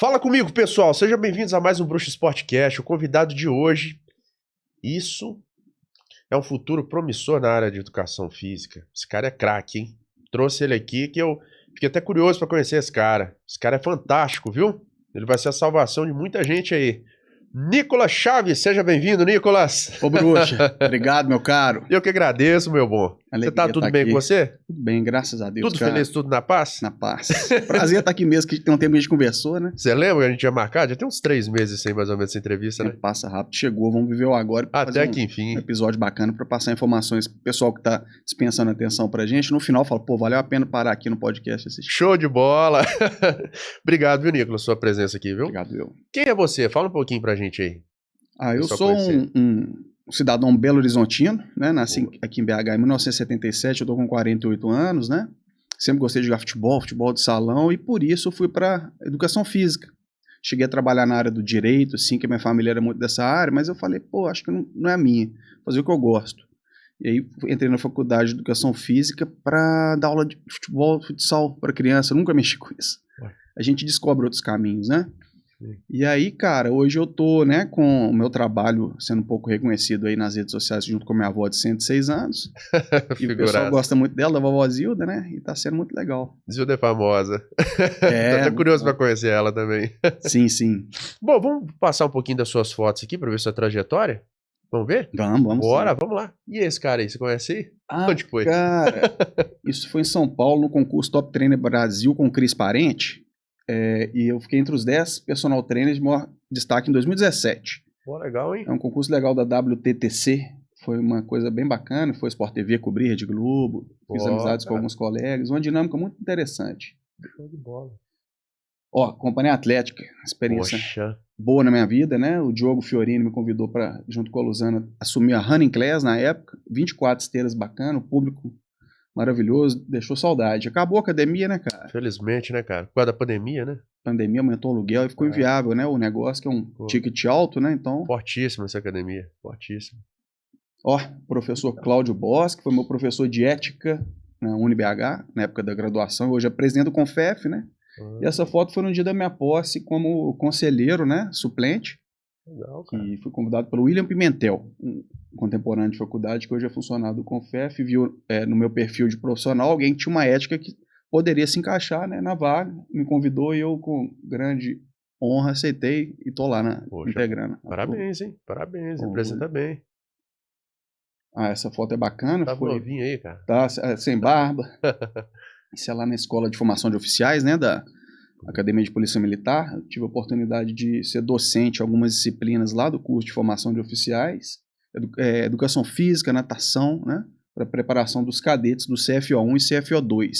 Fala comigo, pessoal. Sejam bem-vindos a mais um Bruxo Sportcast. O convidado de hoje, isso é um futuro promissor na área de educação física. Esse cara é craque, hein? Trouxe ele aqui que eu fiquei até curioso para conhecer esse cara. Esse cara é fantástico, viu? Ele vai ser a salvação de muita gente aí. Nicolas Chaves, seja bem-vindo, Nicolas. Ô, Bruxa, obrigado, meu caro. Eu que agradeço, meu bom. Alegria Você tá tudo bem aqui. com você? Tudo bem, graças a Deus. Tudo cara. feliz, tudo na paz? Na paz. Prazer estar aqui mesmo, que tem um tempo que a gente conversou, né? Você lembra que a gente ia marcar? Já tem uns 3 meses sem mais ou menos essa entrevista, né? Passa rápido, chegou, vamos viver o agora. Até que enfim. Um episódio bacana para passar informações pro pessoal que tá dispensando atenção pra gente. No final fala, pô, valeu a pena parar aqui no podcast assistir. Show de bola. Obrigado, viu, Nicolas, sua presença aqui, viu? Obrigado, eu. Quem é você? Fala um pouquinho pra gente aí. Eu sou um cidadão belo-horizontino, né? Nasci aqui em BH em 1977, eu tô com 48 anos, né? Sempre gostei de jogar futebol de salão, e por isso eu fui para educação física. Cheguei a trabalhar na área do direito, assim, que a minha família era muito dessa área, mas eu falei, pô, acho que não é a minha, fazer o que eu gosto. E aí entrei na faculdade de educação física para dar aula de futebol, futsal para criança, eu nunca mexi com isso. A gente descobre outros caminhos, né? E aí, cara, hoje eu tô, né, com o meu trabalho sendo um pouco reconhecido aí nas redes sociais junto com a minha avó de 106 anos. E o pessoal gosta muito dela, da vovó Zilda, né? E tá sendo muito legal. Zilda é famosa. Tô até curioso pra conhecer ela também. Sim, sim. Bom, vamos passar um pouquinho das suas fotos aqui pra ver sua trajetória? Vamos ver? Vamos. Bora, sim. vamos lá. E esse cara aí, você conhece aí? Onde foi? Cara, isso foi em São Paulo, no concurso Top Trainer Brasil com o Cris Parente. E eu fiquei entre os 10 personal trainers de maior destaque em 2017. Pô, legal, hein? É um concurso legal da WTTC. Foi uma coisa bem bacana. Foi Sport TV, cobri Rede Globo. Fiz amizades com alguns colegas. Uma dinâmica muito interessante. Show de bola. Companhia Atlética. Experiência boa na minha vida, né? O Diogo Fiorini me convidou para, junto com a Luzana, assumir a Running Class na época. 24 esteiras bacana, o público maravilhoso, deixou saudade. Acabou a academia, né, cara? Felizmente, né, cara? Por causa da pandemia, né? Pandemia aumentou o aluguel e ficou inviável, né? O negócio que é um ticket alto, né? Então... Fortíssima essa academia, fortíssima. Professor Cláudio Bosch, que foi meu professor de ética na UniBH, na época da graduação, hoje é presidente do Confef, né? E essa foto foi no dia da minha posse como conselheiro, né? Suplente. Legal, cara. E fui convidado pelo William Pimentel, um contemporâneo de faculdade que hoje é funcionário do Confef, viu no meu perfil de profissional alguém que tinha uma ética que poderia se encaixar, né, na vaga, me convidou e eu com grande honra aceitei e tô lá integrando. Parabéns, hein? Parabéns, representa bem. Essa foto é bacana. Tá novinho aí, cara. Tá sem barba. Isso é lá na Escola de Formação de Oficiais, né, da Academia de Polícia Militar. Eu tive a oportunidade de ser docente em algumas disciplinas lá do curso de formação de oficiais, educação física, natação, né, para preparação dos cadetes do CFO1 e CFO2.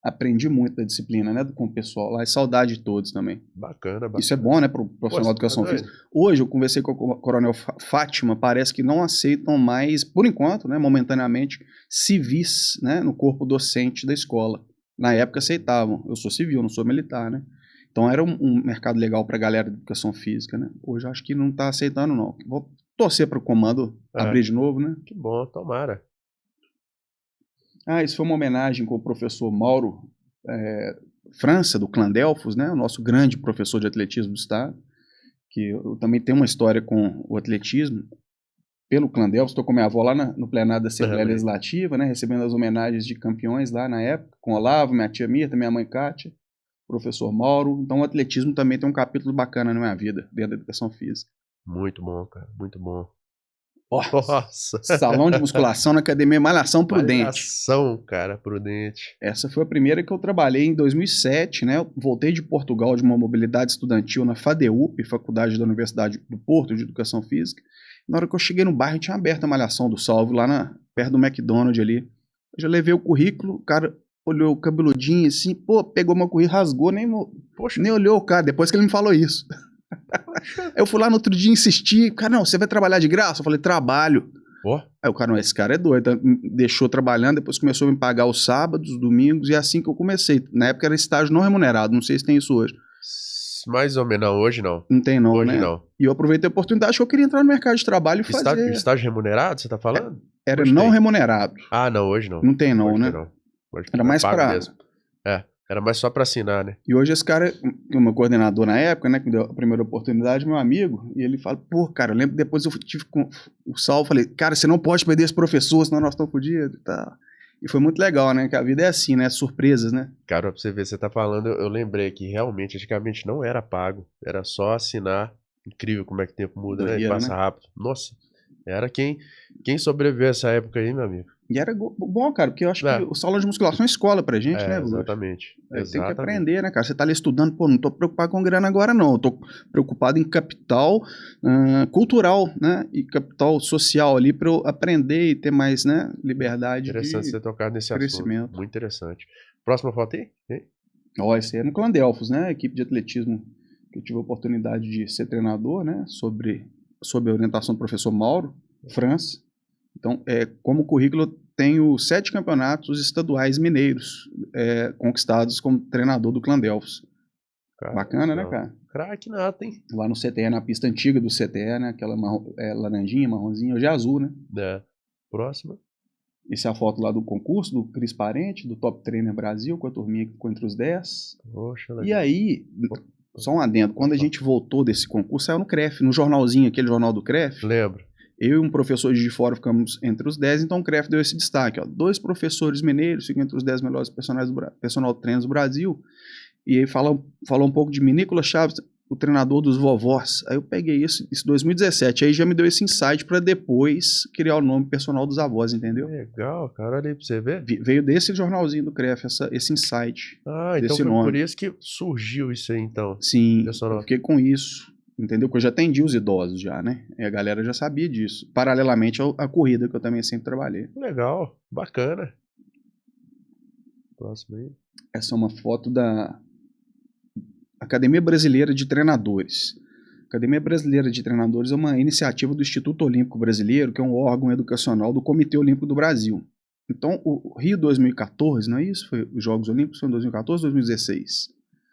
Aprendi muito da disciplina, né, com o pessoal lá, e saudade de todos também. Bacana. Isso é bom, né, para o profissional de educação física. Hoje eu conversei com a Coronel Fátima, parece que não aceitam mais, por enquanto, né, momentaneamente, civis, né, no corpo docente da escola. Na época aceitavam. Eu sou civil, não sou militar, né? Então era um mercado legal para a galera de educação física, né? Hoje eu acho que não está aceitando, não. Vou torcer para o comando abrir de novo, né? Que bom, tomara. Isso foi uma homenagem com o professor Mauro França, do Clã Delfos, né? O nosso grande professor de atletismo do estado, que eu também tenho uma história com o atletismo. Pelo Clã Delfos, estou com minha avó lá no plenário da Assembleia Legislativa, né, recebendo as homenagens de campeões lá na época, com o Olavo, minha tia Mirta, minha mãe Kátia, professor Mauro. Então o atletismo também tem um capítulo bacana na minha vida, dentro da educação física. Muito bom, cara, muito bom. Nossa! Salão de musculação na Academia Malhação Prudente. Malhação, cara, Prudente. Essa foi a primeira que eu trabalhei em 2007, né? Eu voltei de Portugal de uma mobilidade estudantil na FADEUP, Faculdade da Universidade do Porto de Educação Física. Na hora que eu cheguei no bairro, tinha aberto a Malhação do Salvo, lá perto do McDonald's ali. Eu já levei o currículo, o cara olhou o cabeludinho assim, pegou meu currículo, rasgou, nem olhou o cara, depois que ele me falou isso. Eu fui lá no outro dia insistir, cara, não, você vai trabalhar de graça? Eu falei, trabalho. Aí o cara, não, esse cara é doido, me deixou trabalhando, depois começou a me pagar os sábados, os domingos, e é assim que eu comecei. Na época era estágio não remunerado, não sei se tem isso hoje. Mais ou menos, não, hoje não. Não tem não, hoje né? não. E eu aproveitei a oportunidade que eu queria entrar no mercado de trabalho e fazer... Estágio remunerado, você tá falando? Era não remunerado. Não, hoje não. Não tem não, hoje né? Não. Hoje era mais pra... mesmo. Era mais só pra assinar, né? E hoje esse cara, o meu coordenador na época, né, que me deu a primeira oportunidade, meu amigo, e ele fala, pô, cara, eu lembro que depois eu tive com o Sal, falei, cara, você não pode perder esse professor, senão nós estamos fodidos e tal. E foi muito legal, né, que a vida é assim, né, surpresas, né? Cara, pra você ver, você tá falando, eu lembrei que realmente, antigamente não era pago, era só assinar. Incrível como é que o tempo muda, né? E Doideira, passa né? rápido. Nossa, era quem sobreviveu a essa época aí, meu amigo. E era bom, cara, porque eu acho que É, o salão de musculação é escola pra gente, né, Bruno? exatamente. Aí tem que Exatamente. aprender, né, cara? Você tá ali estudando, pô, não tô preocupado com grana agora, não. Eu tô preocupado em capital cultural, né? E capital social ali pra eu aprender e ter mais, né, liberdade Interessante de você tocar nesse assunto. crescimento. Muito interessante. Próxima foto aí? Hein? Ó, esse é no Clã Delfos, né? A equipe de atletismo que eu tive a oportunidade de ser treinador, né? Sob a orientação do professor Mauro França. Então, como currículo, eu tenho 7 campeonatos estaduais mineiros conquistados como treinador do Clã Delfos. Cara, Bacana, né, não. cara? Craque nada, hein? Lá no CTE, na pista antiga do CTE, né? Aquela laranjinha, marronzinha, hoje é azul, né? É. Próxima. Essa é a foto lá do concurso, do Cris Parente, do Top Trainer Brasil, com a turminha que ficou entre os 10. Poxa, E legal. aí, só um adendo, quando a gente voltou desse concurso, saiu no CREF, no jornalzinho, aquele jornal do CREF. Lembro. Eu e um professor de fora ficamos entre os 10, então o CREF deu esse destaque. Ó, 2 professores mineiros ficam entre os 10 melhores personal trainers do Brasil. E aí falou um pouco de mim, Nicolas Chaves, o treinador dos vovós. Aí eu peguei isso em 2017. Aí já me deu esse insight para depois criar o nome personal dos avós, entendeu? Legal, cara. Olha aí pra você ver. Veio desse jornalzinho do CREF, esse insight. Ah, então desse foi nome. por isso que surgiu isso aí, então. Sim, Personal. eu fiquei com isso. Entendeu? Que eu já atendi os idosos já, né? E a galera já sabia disso. Paralelamente à corrida, que eu também sempre trabalhei. Legal, bacana. Próximo aí. Essa é uma foto da Academia Brasileira de Treinadores. A Academia Brasileira de Treinadores é uma iniciativa do Instituto Olímpico Brasileiro, que é um órgão educacional do Comitê Olímpico do Brasil. Então, o Rio 2014, não é isso? Foi os Jogos Olímpicos foi em 2014 ou 2016?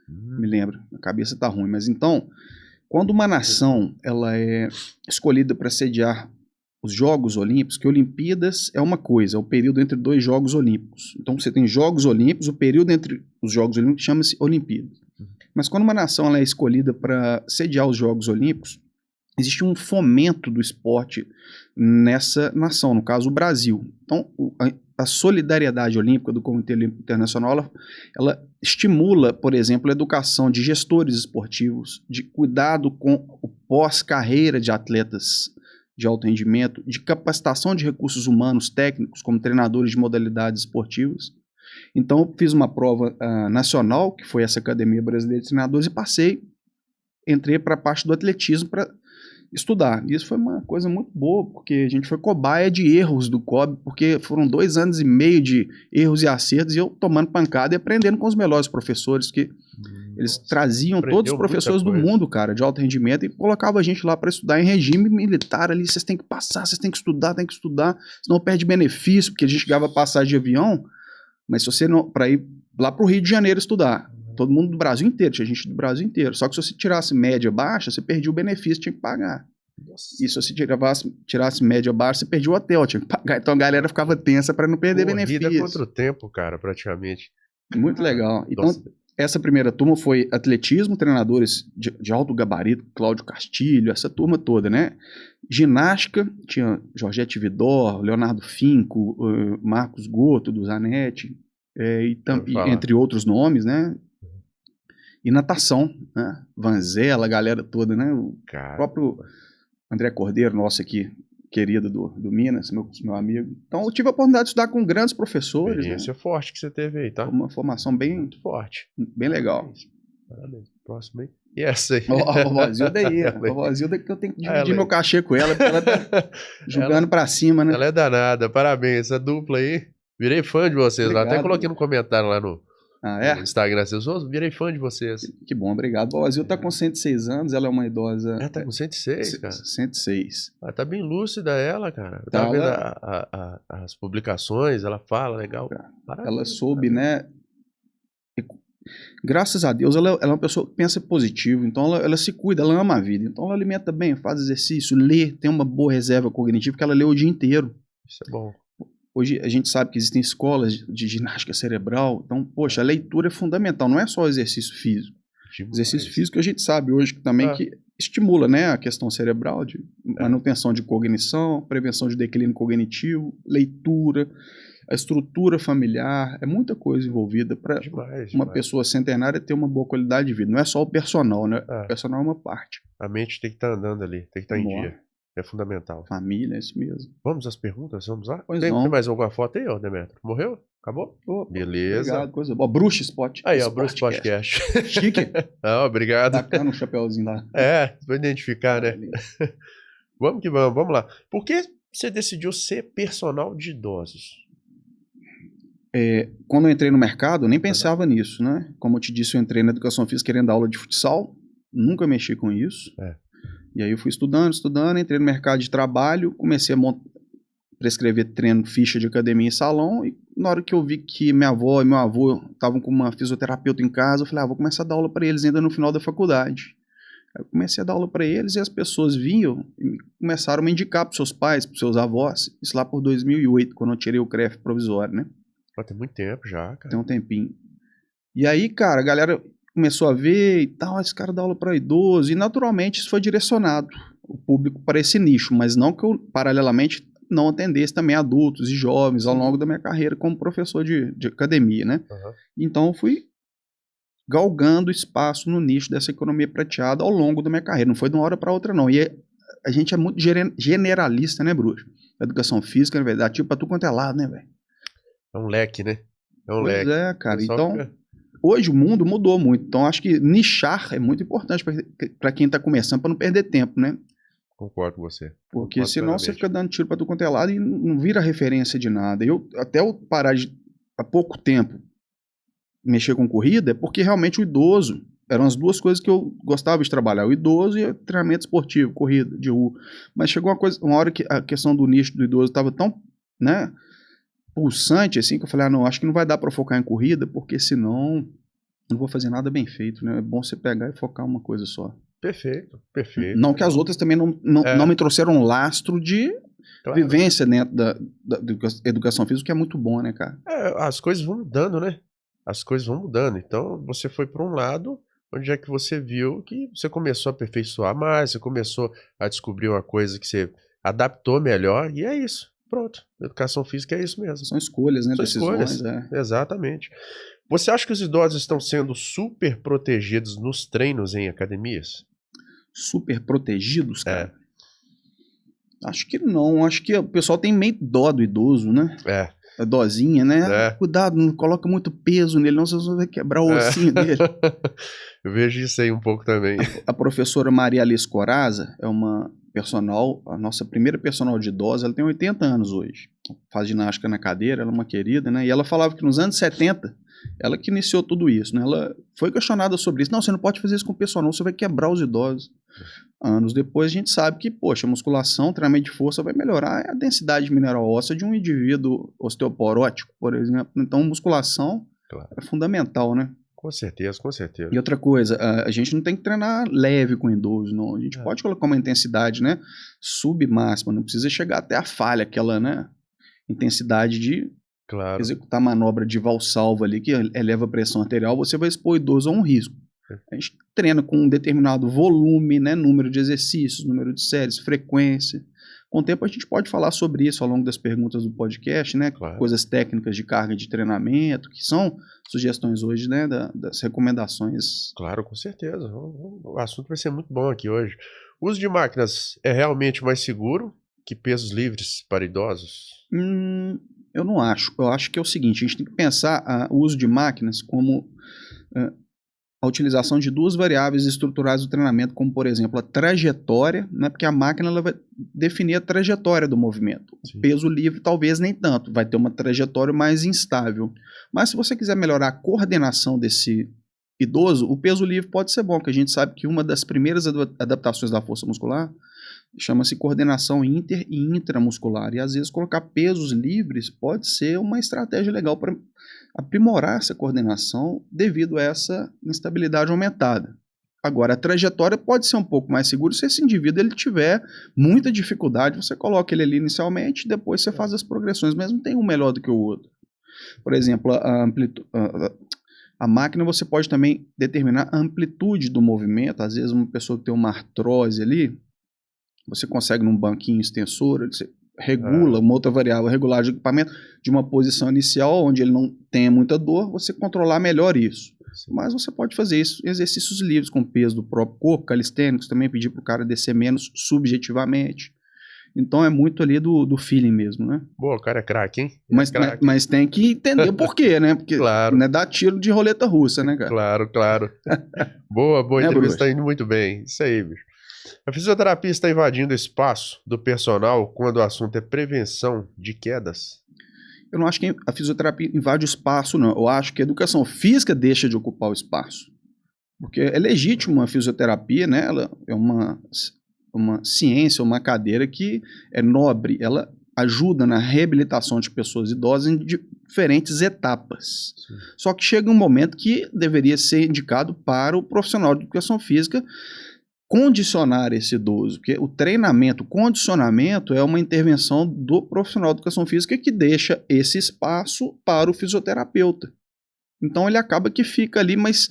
Me lembro, a cabeça tá ruim. Mas então, quando uma nação ela é escolhida para sediar os Jogos Olímpicos, que Olimpíadas é uma coisa, é o período entre 2 Jogos Olímpicos. Então você tem Jogos Olímpicos, o período entre os Jogos Olímpicos chama-se Olimpíadas. Mas quando uma nação ela é escolhida para sediar os Jogos Olímpicos, existe um fomento do esporte nessa nação, no caso o Brasil. Então a solidariedade olímpica do Comitê Olímpico Internacional, ela estimula, por exemplo, a educação de gestores esportivos, de cuidado com o pós-carreira de atletas de alto rendimento, de capacitação de recursos humanos técnicos, como treinadores de modalidades esportivas. Então, eu fiz uma prova nacional, que foi essa Academia Brasileira de Treinadores, e passei, entrei para a parte do atletismo para estudar. E isso foi uma coisa muito boa, porque a gente foi cobaia de erros do COB, porque foram 2 anos e meio de erros e acertos, e eu tomando pancada e aprendendo com os melhores professores, que eles traziam todos os professores do mundo, cara, de alto rendimento, e colocavam a gente lá para estudar em regime militar ali. Vocês têm que passar, vocês têm que estudar, senão perde benefício, porque a gente ganhava passagem de avião, mas se você não, para ir lá pro Rio de Janeiro estudar, todo mundo do Brasil inteiro, tinha gente do Brasil inteiro. Só que se você tirasse média baixa, você perdia o benefício, tinha que pagar. Nossa. E se você tirasse média baixa, você perdia o hotel, tinha que pagar. Então a galera ficava tensa para não perder benefício. Corrida contra o tempo, cara, praticamente. Muito legal. Então, essa primeira turma foi atletismo, treinadores de alto gabarito, Cláudio Castilho, essa turma toda, né? Ginástica, tinha Jorgette Vidor, Leonardo Finco, Marcos Goto, do Zanetti, entre outros nomes, né? E natação, né? Vanzella, a galera toda, né? O próprio André Cordeiro, nosso aqui, querido do Minas, meu amigo. Então eu tive a oportunidade de estudar com grandes professores. Experiência forte que você teve aí, tá? Uma formação bem... Muito forte. Bem legal. Parabéns. Próximo aí. E essa aí? A vovózilda aí. A vovózilda que eu tenho que dividir meu cachê com ela, porque ela tá jogando pra cima, né? Ela é danada. Parabéns. Essa dupla aí. Virei fã de vocês. Obrigado. Lá até coloquei no comentário lá no Instagram. Virei fã de vocês. Que bom, obrigado. A vovózilda tá com 106 anos, ela é uma idosa... Ela tá com 106, cara? 106. Tá bem lúcida ela, cara. Eu tava vendo as publicações, ela fala, legal. Parabéns, ela soube, né? Graças a Deus, ela é uma pessoa que pensa positivo, então ela se cuida, ela ama a vida. Então ela alimenta bem, faz exercício, lê, tem uma boa reserva cognitiva, que ela lê o dia inteiro. Isso é bom. Hoje a gente sabe que existem escolas de ginástica cerebral, então, poxa, a leitura é fundamental, não é só o exercício físico. O exercício físico a gente sabe hoje também que estimula, né, a questão cerebral, de manutenção de cognição, prevenção de declínio cognitivo, leitura, a estrutura familiar, é muita coisa envolvida para uma pessoa centenária ter uma boa qualidade de vida. Não é só o personal, né? O personal é uma parte. A mente tem que estar andando ali, tem que estar em dia. É fundamental. Família, é isso mesmo. Vamos às perguntas? Vamos lá? Pois Tem mais alguma foto aí, ó, Demetrio? Morreu? Acabou? Opa, beleza. Obrigado, coisa boa. Bruxa Spot. Aí, ó, Bruxa Podcast. Chique. Obrigado. Bacana um chapéuzinho lá. Pra identificar, né? Vamos que vamos, vamos lá. Por que você decidiu ser personal de idosos? Quando eu entrei no mercado, eu nem pensava nisso, né? Como eu te disse, eu entrei na educação física querendo dar aula de futsal. Nunca mexi com isso. E aí eu fui estudando, entrei no mercado de trabalho, comecei a prescrever treino, ficha de academia e salão, e na hora que eu vi que minha avó e meu avô estavam com uma fisioterapeuta em casa, eu falei, vou começar a dar aula para eles ainda no final da faculdade. Aí eu comecei a dar aula para eles e as pessoas vinham e começaram a me indicar para seus pais, para seus avós, isso lá por 2008, quando eu tirei o CREF provisório, né? Tem muito tempo já, cara. Tem um tempinho. E aí, cara, a galera começou a ver e tal, esse cara dá aula para idoso, e naturalmente isso foi direcionado, o público para esse nicho, mas não que eu, paralelamente, não atendesse também adultos e jovens ao longo da minha carreira como professor de academia, né? Então eu fui galgando espaço no nicho dessa economia prateada ao longo da minha carreira, não foi de uma hora para outra não, e a gente é muito generalista, né, Bruxo? A educação física, na verdade, tipo, pra tu quanto é lado, né, velho? É um leque, né? É um leque. Pois é, cara, então... Hoje o mundo mudou muito, então acho que nichar é muito importante para quem está começando, para não perder tempo, né? Concordo com você. Porque senão você fica dando tiro para tu quanto é lado e não vira referência de nada. Até eu parar há pouco tempo mexer com corrida, é porque realmente o idoso, eram as duas coisas que eu gostava de trabalhar, o idoso e o treinamento esportivo, corrida de rua. Mas chegou uma hora que a questão do nicho do idoso estava tão, né, pulsante, assim, que eu falei, não, acho que não vai dar para focar em corrida, porque senão não vou fazer nada bem feito, né? É bom você pegar e focar uma coisa só. Perfeito, perfeito. Não que as outras também não me trouxeram um lastro de vivência dentro da educação física, que é muito bom, né, cara? As coisas vão mudando, né? As coisas vão mudando. Então, você foi para um lado, onde é que você viu que você começou a aperfeiçoar mais, você começou a descobrir uma coisa que você adaptou melhor, e é isso. Pronto, educação física é isso mesmo. São escolhas, né? São decisões. Escolhas. Exatamente. Você acha que os idosos estão sendo super protegidos nos treinos em academias? Super protegidos, cara? Acho que não. Acho que o pessoal tem meio dó do idoso, né? A dozinha, né? Cuidado, não coloca muito peso nele, não, você vai quebrar o ossinho dele. Eu vejo isso aí um pouco também. A professora Maria Alice Coraza é uma personal, a nossa primeira personal de idosa, ela tem 80 anos hoje. Faz ginástica na cadeira, ela é uma querida, né? E ela falava que nos anos 70, ela que iniciou tudo isso, né? Ela foi questionada sobre isso. Não, você não pode fazer isso com o personal, você vai quebrar os idosos. Anos depois a gente sabe que, poxa, a musculação, treinamento de força vai melhorar a densidade mineral óssea de um indivíduo osteoporótico, por exemplo. Então, musculação é fundamental, né? Com certeza, com certeza. E outra coisa, a gente não tem que treinar leve com idoso, não. A gente pode colocar uma intensidade, né, submáxima, não precisa chegar até a falha, aquela, né, intensidade de executar manobra de valsalva ali, que eleva a pressão arterial, você vai expor o idoso a um risco. A gente treina com um determinado volume, né, número de exercícios, número de séries, frequência. Com o tempo a gente pode falar sobre isso ao longo das perguntas do podcast, né? Coisas técnicas de carga de treinamento, que são sugestões hoje, né? Das recomendações. Claro, com certeza. O assunto vai ser muito bom aqui hoje. O uso de máquinas é realmente mais seguro que pesos livres para idosos? Eu não acho. Eu acho que é o seguinte, a gente tem que pensar o uso de máquinas como a utilização de duas variáveis estruturais do treinamento, como, por exemplo, a trajetória, né, porque a máquina ela vai definir a trajetória do movimento. O peso livre talvez nem tanto, vai ter uma trajetória mais instável. Mas se você quiser melhorar a coordenação desse idoso, o peso livre pode ser bom, porque a gente sabe que uma das primeiras adaptações da força muscular chama-se coordenação inter e intramuscular. E às vezes colocar pesos livres pode ser uma estratégia legal para aprimorar essa coordenação devido a essa instabilidade aumentada. Agora, a trajetória pode ser um pouco mais segura se esse indivíduo ele tiver muita dificuldade, você coloca ele ali inicialmente, depois você faz as progressões, mas não tem um melhor do que o outro. Por exemplo, a máquina você pode também determinar a amplitude do movimento. Às vezes uma pessoa que tem uma artrose ali, você consegue num banquinho extensor, você regula uma outra variável, regular de equipamento, de uma posição inicial onde ele não tenha muita dor, você controlar melhor isso. Sim. Mas você pode fazer isso, exercícios livres com peso do próprio corpo, calistênicos, também pedir para o cara descer menos subjetivamente. Então é muito ali do feeling mesmo, né? Boa, o cara é craque, hein? Mas tem que entender por quê, né? Porque claro. Não é dar tiro de roleta russa, né, cara? Claro. Boa, entrevista, tá indo muito bem. Isso aí, bicho. A fisioterapia está invadindo o espaço do personal quando o assunto é prevenção de quedas? Eu não acho que a fisioterapia invade o espaço, não. Eu acho que a educação física deixa de ocupar o espaço. Porque é legítimo a fisioterapia, né? Ela é uma ciência, uma cadeira que é nobre. Ela ajuda na reabilitação de pessoas idosas em diferentes etapas. Sim. Só que chega um momento que deveria ser indicado para o profissional de educação física condicionar esse idoso, porque o treinamento, o condicionamento é uma intervenção do profissional de educação física que deixa esse espaço para o fisioterapeuta. Então ele acaba que fica ali, mas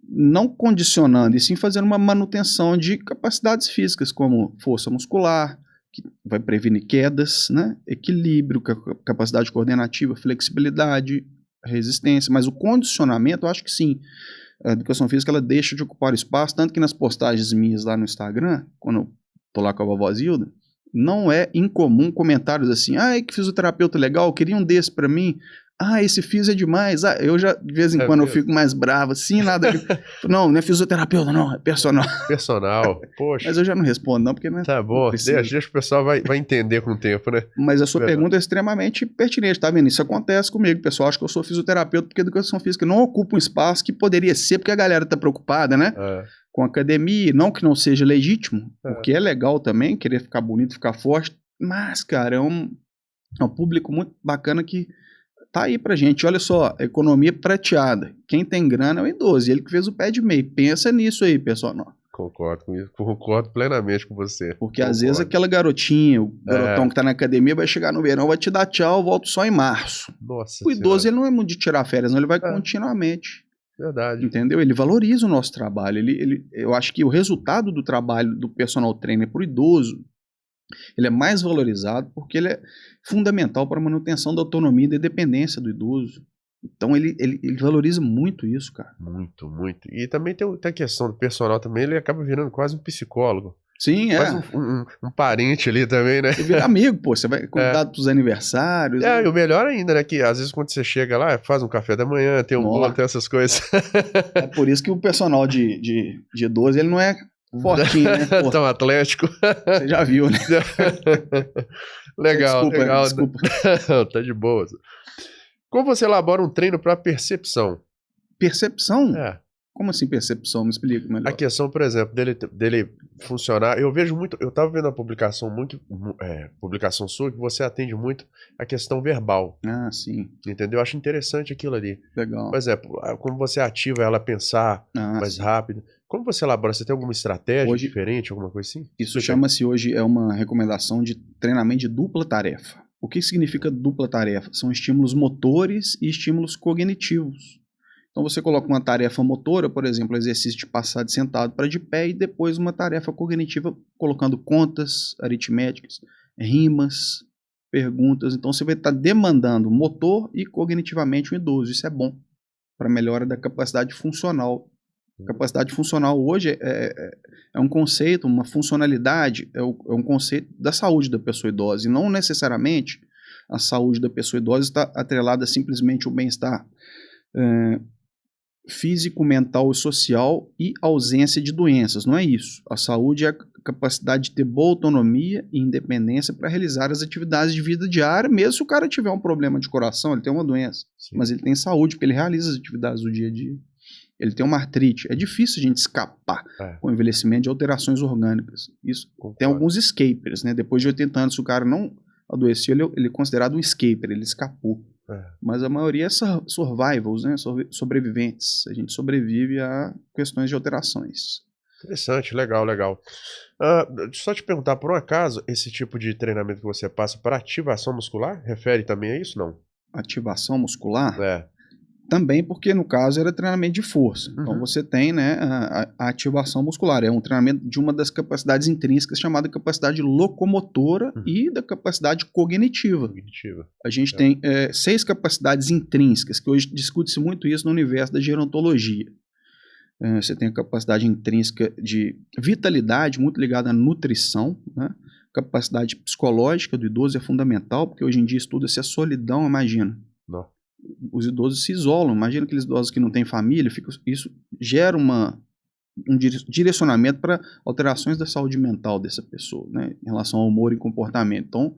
não condicionando, e sim fazendo uma manutenção de capacidades físicas, como força muscular, que vai prevenir quedas, né? Equilíbrio, capacidade coordenativa, flexibilidade, resistência, mas o condicionamento, eu acho que sim. A educação física ela deixa de ocupar espaço, tanto que nas postagens minhas lá no Instagram, quando eu tô lá com a vovó Zilda, não é incomum comentários assim, que fisioterapeuta legal, eu queria um desse pra mim, esse fisio é demais, eu já, de vez em quando, eu fico mais bravo, assim, nada, não é fisioterapeuta não, é personal. Personal, poxa. Mas eu já não respondo não, porque não é. Tá bom, deixa o pessoal vai entender com o tempo, né? Mas a sua pergunta é extremamente pertinente, tá vendo? Isso acontece comigo, o pessoal acha que eu sou fisioterapeuta porque a educação física não ocupa um espaço que poderia ser, porque a galera tá preocupada, né? Com academia, não que não seja legítimo, porque é legal também, querer ficar bonito, ficar forte, mas, cara, é um público muito bacana que tá aí pra gente. Olha só, economia prateada. Quem tem grana é o idoso, ele que fez o pé de meio. Pensa nisso aí, pessoal. Não. Concordo com isso, concordo plenamente com você. Porque às vezes aquela garotinha, o garotão que tá na academia vai chegar no verão, vai te dar tchau, volto só em março. Nossa o idoso, ele não é muito de tirar férias, não, ele vai continuamente. Verdade. Entendeu? Ele valoriza o nosso trabalho. Eu acho que o resultado do trabalho do personal trainer pro idoso, ele é mais valorizado porque ele é fundamental para a manutenção da autonomia e da independência do idoso. Então ele valoriza muito isso, cara. Muito. E também tem a questão do personal também, ele acaba virando quase um psicólogo. Sim, quase um parente ali também, né? Você vira amigo, pô, você vai convidar pros aniversários. E o melhor ainda, né, que às vezes quando você chega lá, faz um café da manhã, tem um bolo, tem essas coisas. É por isso que o personal de idoso, ele não é fortinho, né? Tão atlético. Você já viu, né? Legal. Desculpa. Tá de boa. Como você elabora um treino para percepção? Percepção? Como assim percepção? Me explica melhor. A questão, por exemplo, dele funcionar, eu vejo muito, eu tava vendo a publicação sua, que você atende muito a questão verbal. Sim. Entendeu? Eu acho interessante aquilo ali. Legal. Por exemplo, como você ativa ela a pensar mais rápido. Como você elabora? Você tem alguma estratégia diferente, alguma coisa assim? Isso chama-se hoje, é uma recomendação de treinamento de dupla tarefa. O que significa dupla tarefa? São estímulos motores e estímulos cognitivos. Então você coloca uma tarefa motora, por exemplo, o exercício de passar de sentado para de pé, e depois uma tarefa cognitiva colocando contas aritméticas, rimas, perguntas. Então você vai estar demandando motor e cognitivamente um idoso. Isso é bom para melhora da capacidade funcional. Capacidade funcional hoje é um conceito, uma funcionalidade, é um conceito da saúde da pessoa idosa, e não necessariamente a saúde da pessoa idosa está atrelada simplesmente ao bem-estar físico, mental e social e ausência de doenças. Não é isso. A saúde é a capacidade de ter boa autonomia e independência para realizar as atividades de vida diária, mesmo se o cara tiver um problema de coração, ele tem uma doença. Sim. Mas ele tem saúde, porque ele realiza as atividades do dia a dia. Ele tem uma artrite. É difícil a gente escapar com o envelhecimento de alterações orgânicas. Isso. Tem alguns escapers, né? Depois de 80 anos, se o cara não adoeceu, ele é considerado um escaper, ele escapou. Mas a maioria é survivals, né? Sobreviventes. A gente sobrevive a questões de alterações. Interessante, legal, legal. Deixa eu só te perguntar, por um acaso, esse tipo de treinamento que você passa para ativação muscular, refere também a isso, não? Ativação muscular? É. Também porque, no caso, era treinamento de força. Então, Uhum. você tem, né, a ativação muscular. É um treinamento de uma das capacidades intrínsecas chamada capacidade locomotora e da capacidade cognitiva. Cognitiva. A gente tem 6 capacidades intrínsecas, que hoje discute-se muito isso no universo da gerontologia. Você tem a capacidade intrínseca de vitalidade, muito ligada à nutrição, né? Capacidade psicológica do idoso é fundamental, porque hoje em dia estuda-se a solidão, imagina. Não. Os idosos se isolam, imagina aqueles idosos que não têm família, isso gera um direcionamento para alterações da saúde mental dessa pessoa, né? Em relação ao humor e comportamento. Então,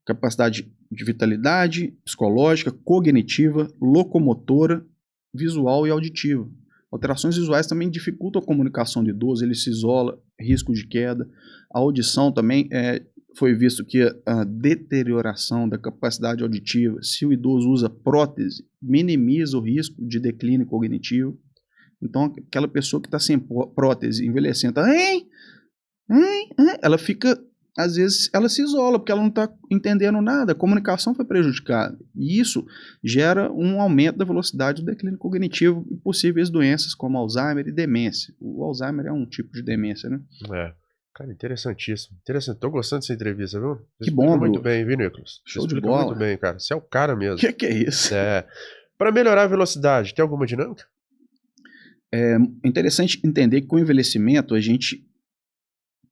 capacidade de vitalidade psicológica, cognitiva, locomotora, visual e auditiva. Alterações visuais também dificultam a comunicação do idoso, ele se isola, risco de queda. A audição também foi visto que a deterioração da capacidade auditiva, se o idoso usa prótese, minimiza o risco de declínio cognitivo. Então, aquela pessoa que está sem prótese, envelhecendo, ela fica, às vezes, ela se isola, porque ela não está entendendo nada, a comunicação foi prejudicada. E isso gera um aumento da velocidade do declínio cognitivo e possíveis doenças como Alzheimer e demência. O Alzheimer é um tipo de demência, né? Cara, interessantíssimo. Interessante. Tô gostando dessa entrevista, viu? Que bom, muito bem, viu, Nicolas? Show de bola. Muito bem, cara. Você é o cara mesmo. Que é isso? Para melhorar a velocidade, tem alguma dinâmica? É interessante entender que com o envelhecimento a gente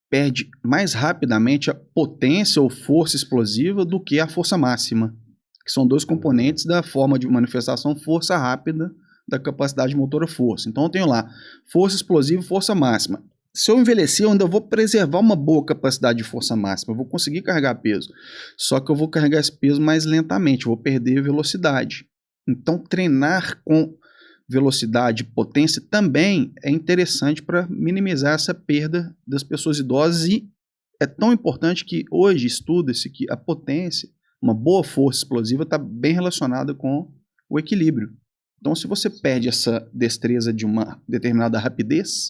perde mais rapidamente a potência ou força explosiva do que a força máxima, que são dois componentes da forma de manifestação força rápida da capacidade motora força. Então eu tenho lá força explosiva e força máxima. Se eu envelhecer, eu ainda vou preservar uma boa capacidade de força máxima, eu vou conseguir carregar peso, só que eu vou carregar esse peso mais lentamente, eu vou perder velocidade. Então treinar com velocidade e potência também é interessante para minimizar essa perda das pessoas idosas, e é tão importante que hoje estuda-se que a potência, uma boa força explosiva, está bem relacionada com o equilíbrio. Então, se você perde essa destreza de uma determinada rapidez,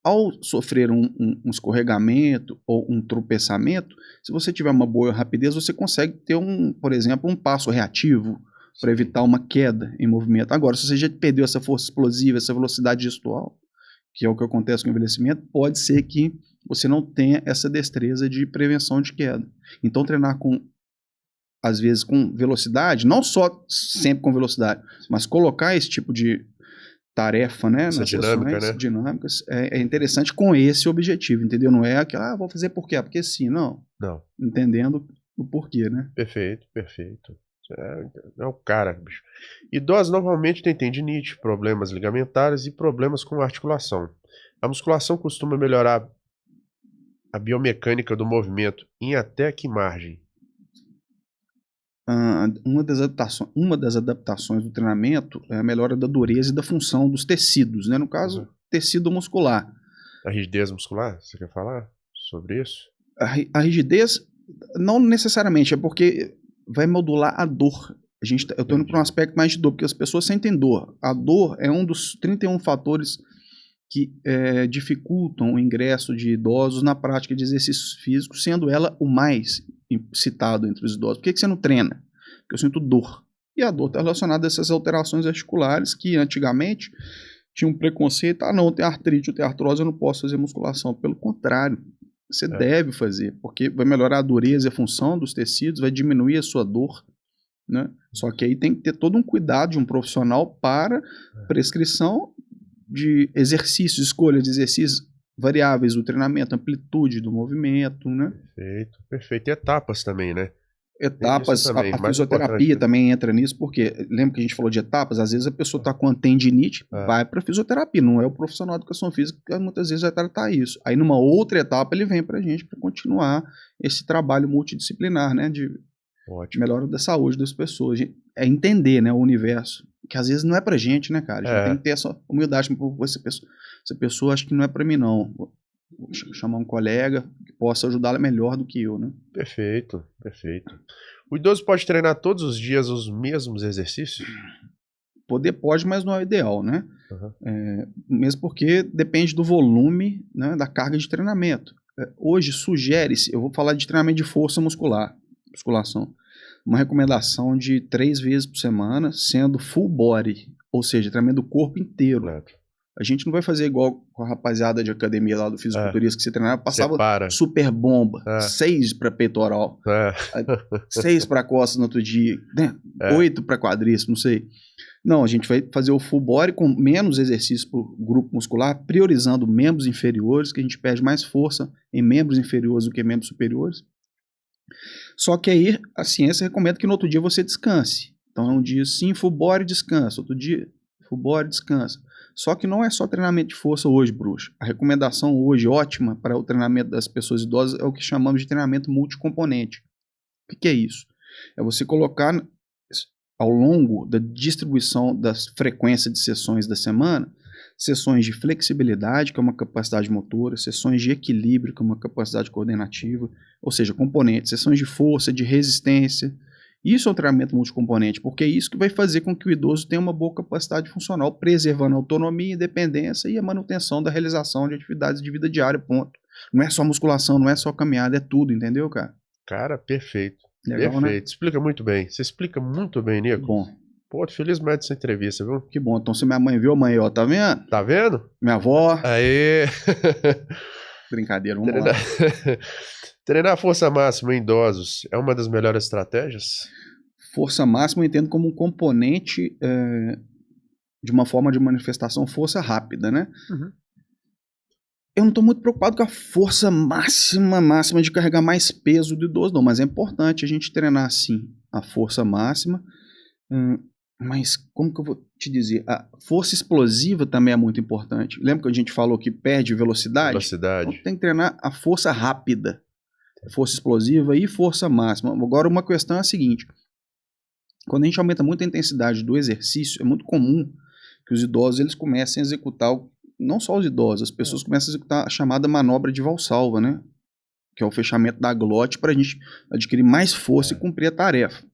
ao sofrer um escorregamento ou um tropeçamento, se você tiver uma boa rapidez, você consegue ter, por exemplo, um passo reativo, para evitar uma queda em movimento. Agora, se você já perdeu essa força explosiva, essa velocidade gestual, que é o que acontece com o envelhecimento, pode ser que você não tenha essa destreza de prevenção de queda. Então, treinar às vezes com velocidade, não só sempre com velocidade, mas colocar esse tipo de tarefa, né, nas sessões dinâmicas, é interessante com esse objetivo, entendeu? Não é aquela, vou fazer por quê? Porque sim, não. Entendendo o porquê, né? Perfeito. É o cara, bicho. Idosos normalmente têm tendinite, problemas ligamentares e problemas com articulação. A musculação costuma melhorar a biomecânica do movimento em até que margem? Uma das adaptações do treinamento é a melhora da dureza e da função dos tecidos, né? No caso, tecido muscular. A rigidez muscular, você quer falar sobre isso? A rigidez, não necessariamente, é porque vai modular a dor. Eu estou indo para um aspecto mais de dor, porque as pessoas sentem dor. A dor é um dos 31 fatores que dificultam o ingresso de idosos na prática de exercícios físicos, sendo ela o mais citado entre os idosos. Por que você não treina? Porque eu sinto dor. E a dor está relacionada a essas alterações articulares que antigamente tinha um preconceito. Não, eu tenho artrite, eu tenho artrose, eu não posso fazer musculação. Pelo contrário, você deve fazer, porque vai melhorar a dureza e a função dos tecidos, vai diminuir a sua dor, né? Só que aí tem que ter todo um cuidado de um profissional para prescrição de exercícios, escolha de exercícios variáveis do treinamento, amplitude do movimento, né? Perfeito. E etapas também, né? Etapas, a fisioterapia também entra nisso, porque lembra que a gente falou de etapas? Às vezes a pessoa está com tendinite, vai para fisioterapia, não é o profissional de educação física que muitas vezes vai tratar isso. Aí numa outra etapa ele vem para a gente para continuar esse trabalho multidisciplinar, né, de melhora da saúde das pessoas. É entender, né, o universo, que às vezes não é pra gente, né, cara? A gente tem que ter essa humildade. Essa pessoa acho que não é para mim, não. Vou chamar um colega que possa ajudá-la melhor do que eu, né? Perfeito. O idoso pode treinar todos os dias os mesmos exercícios? Poder pode, mas não é o ideal, né? Mesmo porque depende do volume, né, da carga de treinamento. Hoje sugere-se, eu vou falar de treinamento de força musculação, uma recomendação de 3 vezes por semana, sendo full body, ou seja, treinamento do corpo inteiro. A gente não vai fazer igual com a rapaziada de academia lá do fisiculturista, que você treinava, passava super bomba, 6 para peitoral, 6 para costas no outro dia, né? 8 para quadríceps, não sei. Não, a gente vai fazer o full body com menos exercícios por grupo muscular, priorizando membros inferiores, que a gente perde mais força em membros inferiores do que em membros superiores. Só que aí a ciência recomenda que no outro dia você descanse. Então é um dia sim, full body, descansa. Outro dia, full body, descansa. Só que não é só treinamento de força hoje, bruxo. A recomendação hoje ótima para o treinamento das pessoas idosas é o que chamamos de treinamento multicomponente. O que é isso? É você colocar ao longo da distribuição das frequências de sessões da semana, sessões de flexibilidade, que é uma capacidade motora, sessões de equilíbrio, que é uma capacidade coordenativa, ou seja, componentes, sessões de força, de resistência. Isso é um treinamento multicomponente, porque é isso que vai fazer com que o idoso tenha uma boa capacidade funcional, preservando a autonomia, independência e a manutenção da realização de atividades de vida diária, ponto. Não é só musculação, não é só caminhada, é tudo, entendeu, cara? Cara, perfeito. Legal, perfeito. Né? Explica muito bem. Você explica muito bem, Nico. Bom. Pô, tô feliz mais dessa entrevista, viu? Que bom. Então, se minha mãe viu, mãe, ó, tá vendo? Tá vendo? Minha avó. Aê! Brincadeira, vamos lá. Treinar força máxima em idosos é uma das melhores estratégias? Força máxima eu entendo como um componente de uma forma de manifestação força rápida, né? Eu não estou muito preocupado com a força máxima de carregar mais peso do idoso, não. Mas é importante a gente treinar, sim, a força máxima. Mas como que eu vou te dizer? A força explosiva também é muito importante. Lembra que a gente falou que perde velocidade? Então tem que treinar a força rápida. Força explosiva e força máxima. Agora uma questão é a seguinte. Quando a gente aumenta muito a intensidade do exercício, é muito comum que os idosos eles comecem a executar, não só os idosos, as pessoas começam a executar a chamada manobra de Valsalva, né? Que é o fechamento da glote para a gente adquirir mais força e cumprir a tarefa.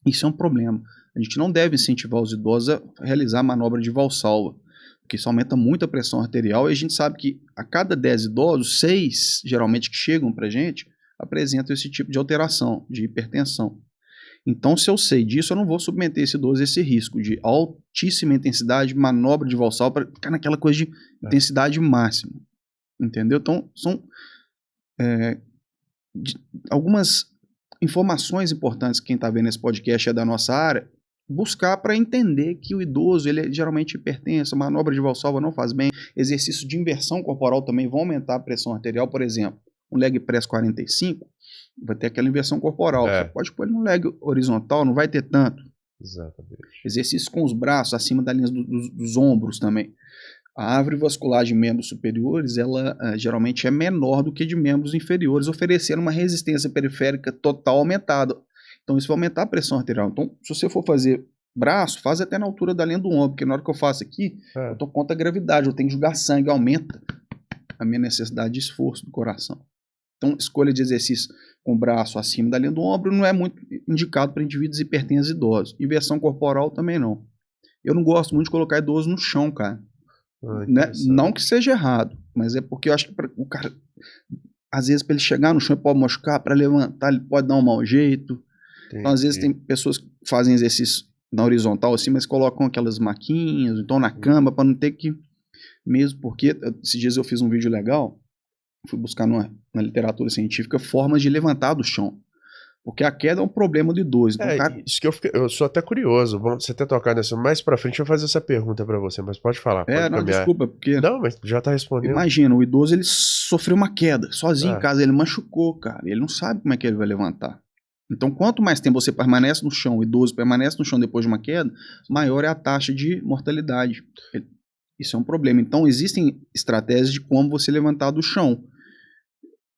Isso é um problema. A gente não deve incentivar os idosos a realizar a manobra de Valsalva, porque isso aumenta muito a pressão arterial e a gente sabe que a cada 10 idosos, 6 geralmente que chegam para a gente apresentam esse tipo de alteração, de hipertensão. Então, se eu sei disso, eu não vou submeter esse idoso a esse risco de altíssima intensidade, manobra de Valsalva, para ficar naquela coisa de intensidade máxima. Entendeu? Então, são algumas informações importantes que quem está vendo esse podcast é da nossa área, buscar para entender que o idoso ele é geralmente hipertenso, manobra de Valsalva não faz bem, exercício de inversão corporal também vão aumentar a pressão arterial, por exemplo, um leg press 45, vai ter aquela inversão corporal. Você pode pôr ele no leg horizontal, não vai ter tanto. Exatamente. Exercício com os braços acima da linha dos ombros também. A árvore vascular de membros superiores, ela geralmente é menor do que de membros inferiores, oferecendo uma resistência periférica total aumentada. Então isso vai aumentar a pressão arterial. Então, se você for fazer braço, faz até na altura da linha do ombro, porque na hora que eu faço aqui, eu tô contra a gravidade, eu tenho que jogar sangue, aumenta a minha necessidade de esforço do coração. Então, escolha de exercício com o braço acima da linha do ombro não é muito indicado para indivíduos hipertensos idosos. Inversão corporal também não. Eu não gosto muito de colocar idoso no chão, cara. Né? Não que seja errado, mas é porque eu acho que o cara, às vezes, para ele chegar no chão, ele pode machucar, para levantar, ele pode dar um mau jeito. Então, às vezes, tem pessoas que fazem exercício na horizontal assim, mas colocam aquelas maquinhas, então na cama, para não ter que. Mesmo porque, esses dias eu fiz um vídeo legal. Fui buscar na literatura científica formas de levantar do chão. Porque a queda é um problema do idoso. Então, cara... Isso que eu sou até curioso. Vamos você ter tocado nessa. Mais pra frente eu vou fazer essa pergunta pra você, mas pode falar. Pode desculpa, porque... Não, mas já tá respondendo. Imagina, o idoso ele sofreu uma queda, sozinho em casa, ele machucou, cara. Ele não sabe como é que ele vai levantar. Então, quanto mais tempo você permanece no chão, o idoso permanece no chão depois de uma queda, maior é a taxa de mortalidade. Isso é um problema. Então, existem estratégias de como você levantar do chão.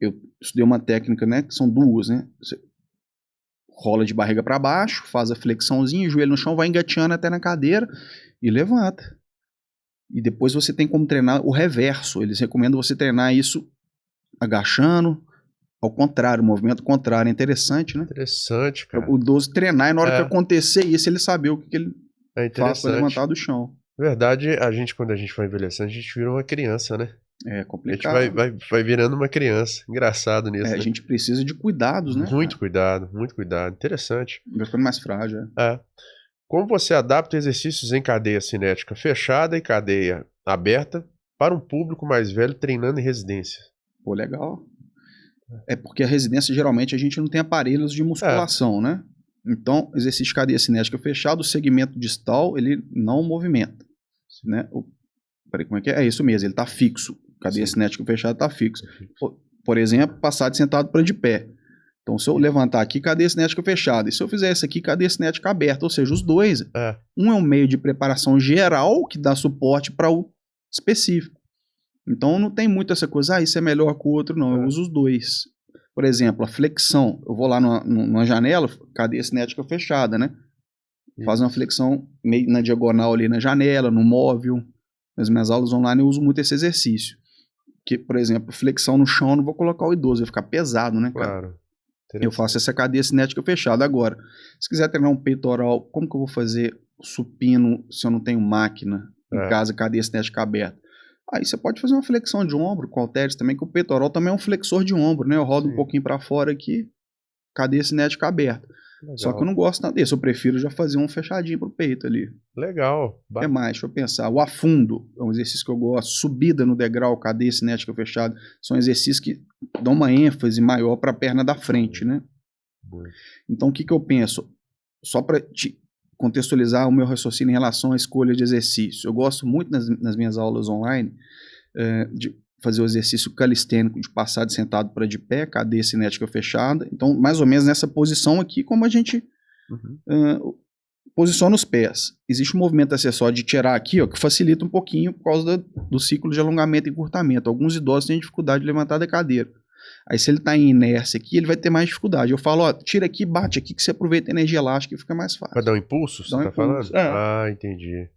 Eu estudei uma técnica, né, que são duas, né? Você rola de barriga para baixo, faz a flexãozinha, joelho no chão, vai engateando até na cadeira e levanta. E depois você tem como treinar o reverso. Eles recomendam você treinar isso agachando, ao contrário, o movimento contrário. É interessante, né? Interessante, cara. O idoso treinar e na hora que acontecer isso, ele saber o que ele faz para levantar do chão. Verdade, quando a gente vai envelhecendo, a gente vira uma criança, né? É A gente complicado. vai virando uma criança. Engraçado nisso, A né? gente precisa de cuidados, né, Muito cara? cuidado, muito cuidado. Interessante. Vai ficando mais frágil. É. Como você adapta exercícios em cadeia cinética fechada e cadeia aberta para um público mais velho treinando em residência? Pô, legal. É porque a residência, geralmente, a gente não tem aparelhos de É, musculação, né? Então, exercício de cadeia cinética fechado, o segmento distal, ele não movimenta, né? Peraí, como é que é? É isso mesmo, ele está fixo. Cadeia sim. cinética fechada está fixo. Por exemplo, passar de sentado para de pé. Então, se eu levantar aqui, cadeia cinética fechada. E se eu fizer isso aqui, cadeia cinética aberta. Ou seja, os dois. É, Um é um meio de preparação geral que dá suporte para o específico. Então, não tem muito essa coisa, isso é melhor que o outro, não. Eu uso os dois. Por exemplo, a flexão. Eu vou lá numa janela, cadeia cinética fechada, né? Faz uma flexão meio na diagonal ali na janela, no móvel. Nas minhas aulas online eu uso muito esse exercício. Que, por exemplo, flexão no chão, eu não vou colocar o idoso, vai ficar pesado, né, cara? claro. Eu faço essa cadeia cinética fechada. Agora, se quiser treinar um peitoral, como que eu vou fazer supino se eu não tenho máquina em casa, cadeia cinética aberta? Aí você pode fazer uma flexão de ombro com halteres também, que o peitoral também é um flexor de ombro, né? Eu rodo um pouquinho para fora aqui, cadeia cinética aberta. Legal. Só que eu não gosto tanto desse, eu prefiro já fazer um fechadinho pro peito ali. Legal. O que mais? Deixa eu pensar. O afundo é um exercício que eu gosto. Subida no degrau, cadeia cinética fechada. São exercícios que dão uma ênfase maior para a perna da frente, né? Então, o que eu penso? Só para te contextualizar o meu raciocínio em relação à escolha de exercício. Eu gosto muito nas minhas aulas online de fazer o exercício calistênico de passar de sentado para de pé, cadeia cinética fechada. Então, mais ou menos nessa posição aqui, como a gente posiciona os pés. Existe um movimento acessório de tirar aqui, ó, que facilita um pouquinho por causa do ciclo de alongamento e encurtamento. Alguns idosos têm dificuldade de levantar da cadeira. Aí se ele está em inércia aqui, ele vai ter mais dificuldade. Eu falo, ó, tira aqui, bate aqui, que você aproveita a energia elástica e fica mais fácil. Para dar um impulso, você está falando? Ah, entendi.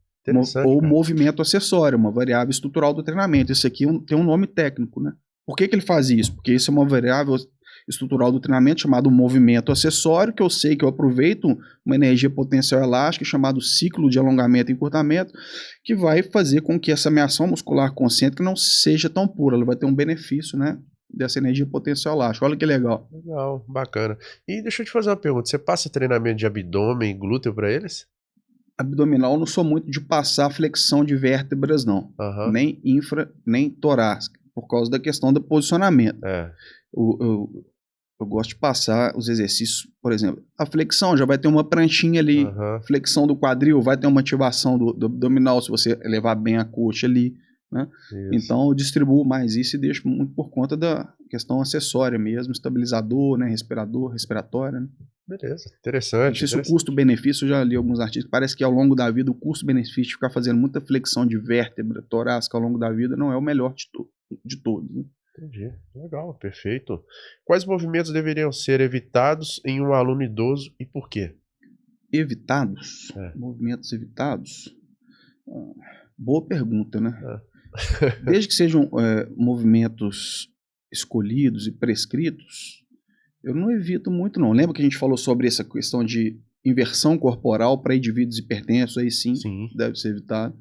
Ou movimento acessório, uma variável estrutural do treinamento. Isso aqui tem um nome técnico, né? Por que ele faz isso? Porque isso é uma variável estrutural do treinamento chamado movimento acessório, que eu sei que eu aproveito uma energia potencial elástica chamado ciclo de alongamento e encurtamento, que vai fazer com que essa minha ação muscular concêntrica não seja tão pura, ela vai ter um benefício, né, dessa energia potencial elástica. Olha que legal. Legal, bacana. E deixa eu te fazer uma pergunta, você passa treinamento de abdômen e glúteo para eles? Abdominal, eu não sou muito de passar flexão de vértebras, não. Nem infra, nem torácica, por causa da questão do posicionamento. Eu gosto de passar os exercícios, por exemplo, a flexão já vai ter uma pranchinha ali, flexão do quadril, vai ter uma ativação do abdominal, se você elevar bem a coxa ali, né? Então eu distribuo mais isso e deixo muito por conta da questão acessória mesmo, estabilizador, né, respirador, respiratória, né? Beleza, interessante. Não sei se o custo-benefício, eu já li alguns artigos, parece que ao longo da vida o custo-benefício de ficar fazendo muita flexão de vértebra torácica ao longo da vida não é o melhor de todos, né? Entendi, legal, perfeito. Quais movimentos deveriam ser evitados em um aluno idoso e por quê? Evitados? Movimentos evitados? Boa pergunta, né? Desde que sejam movimentos escolhidos e prescritos, eu não evito muito, não. Lembra que a gente falou sobre essa questão de inversão corporal para indivíduos hipertensos? Aí sim, deve ser evitado.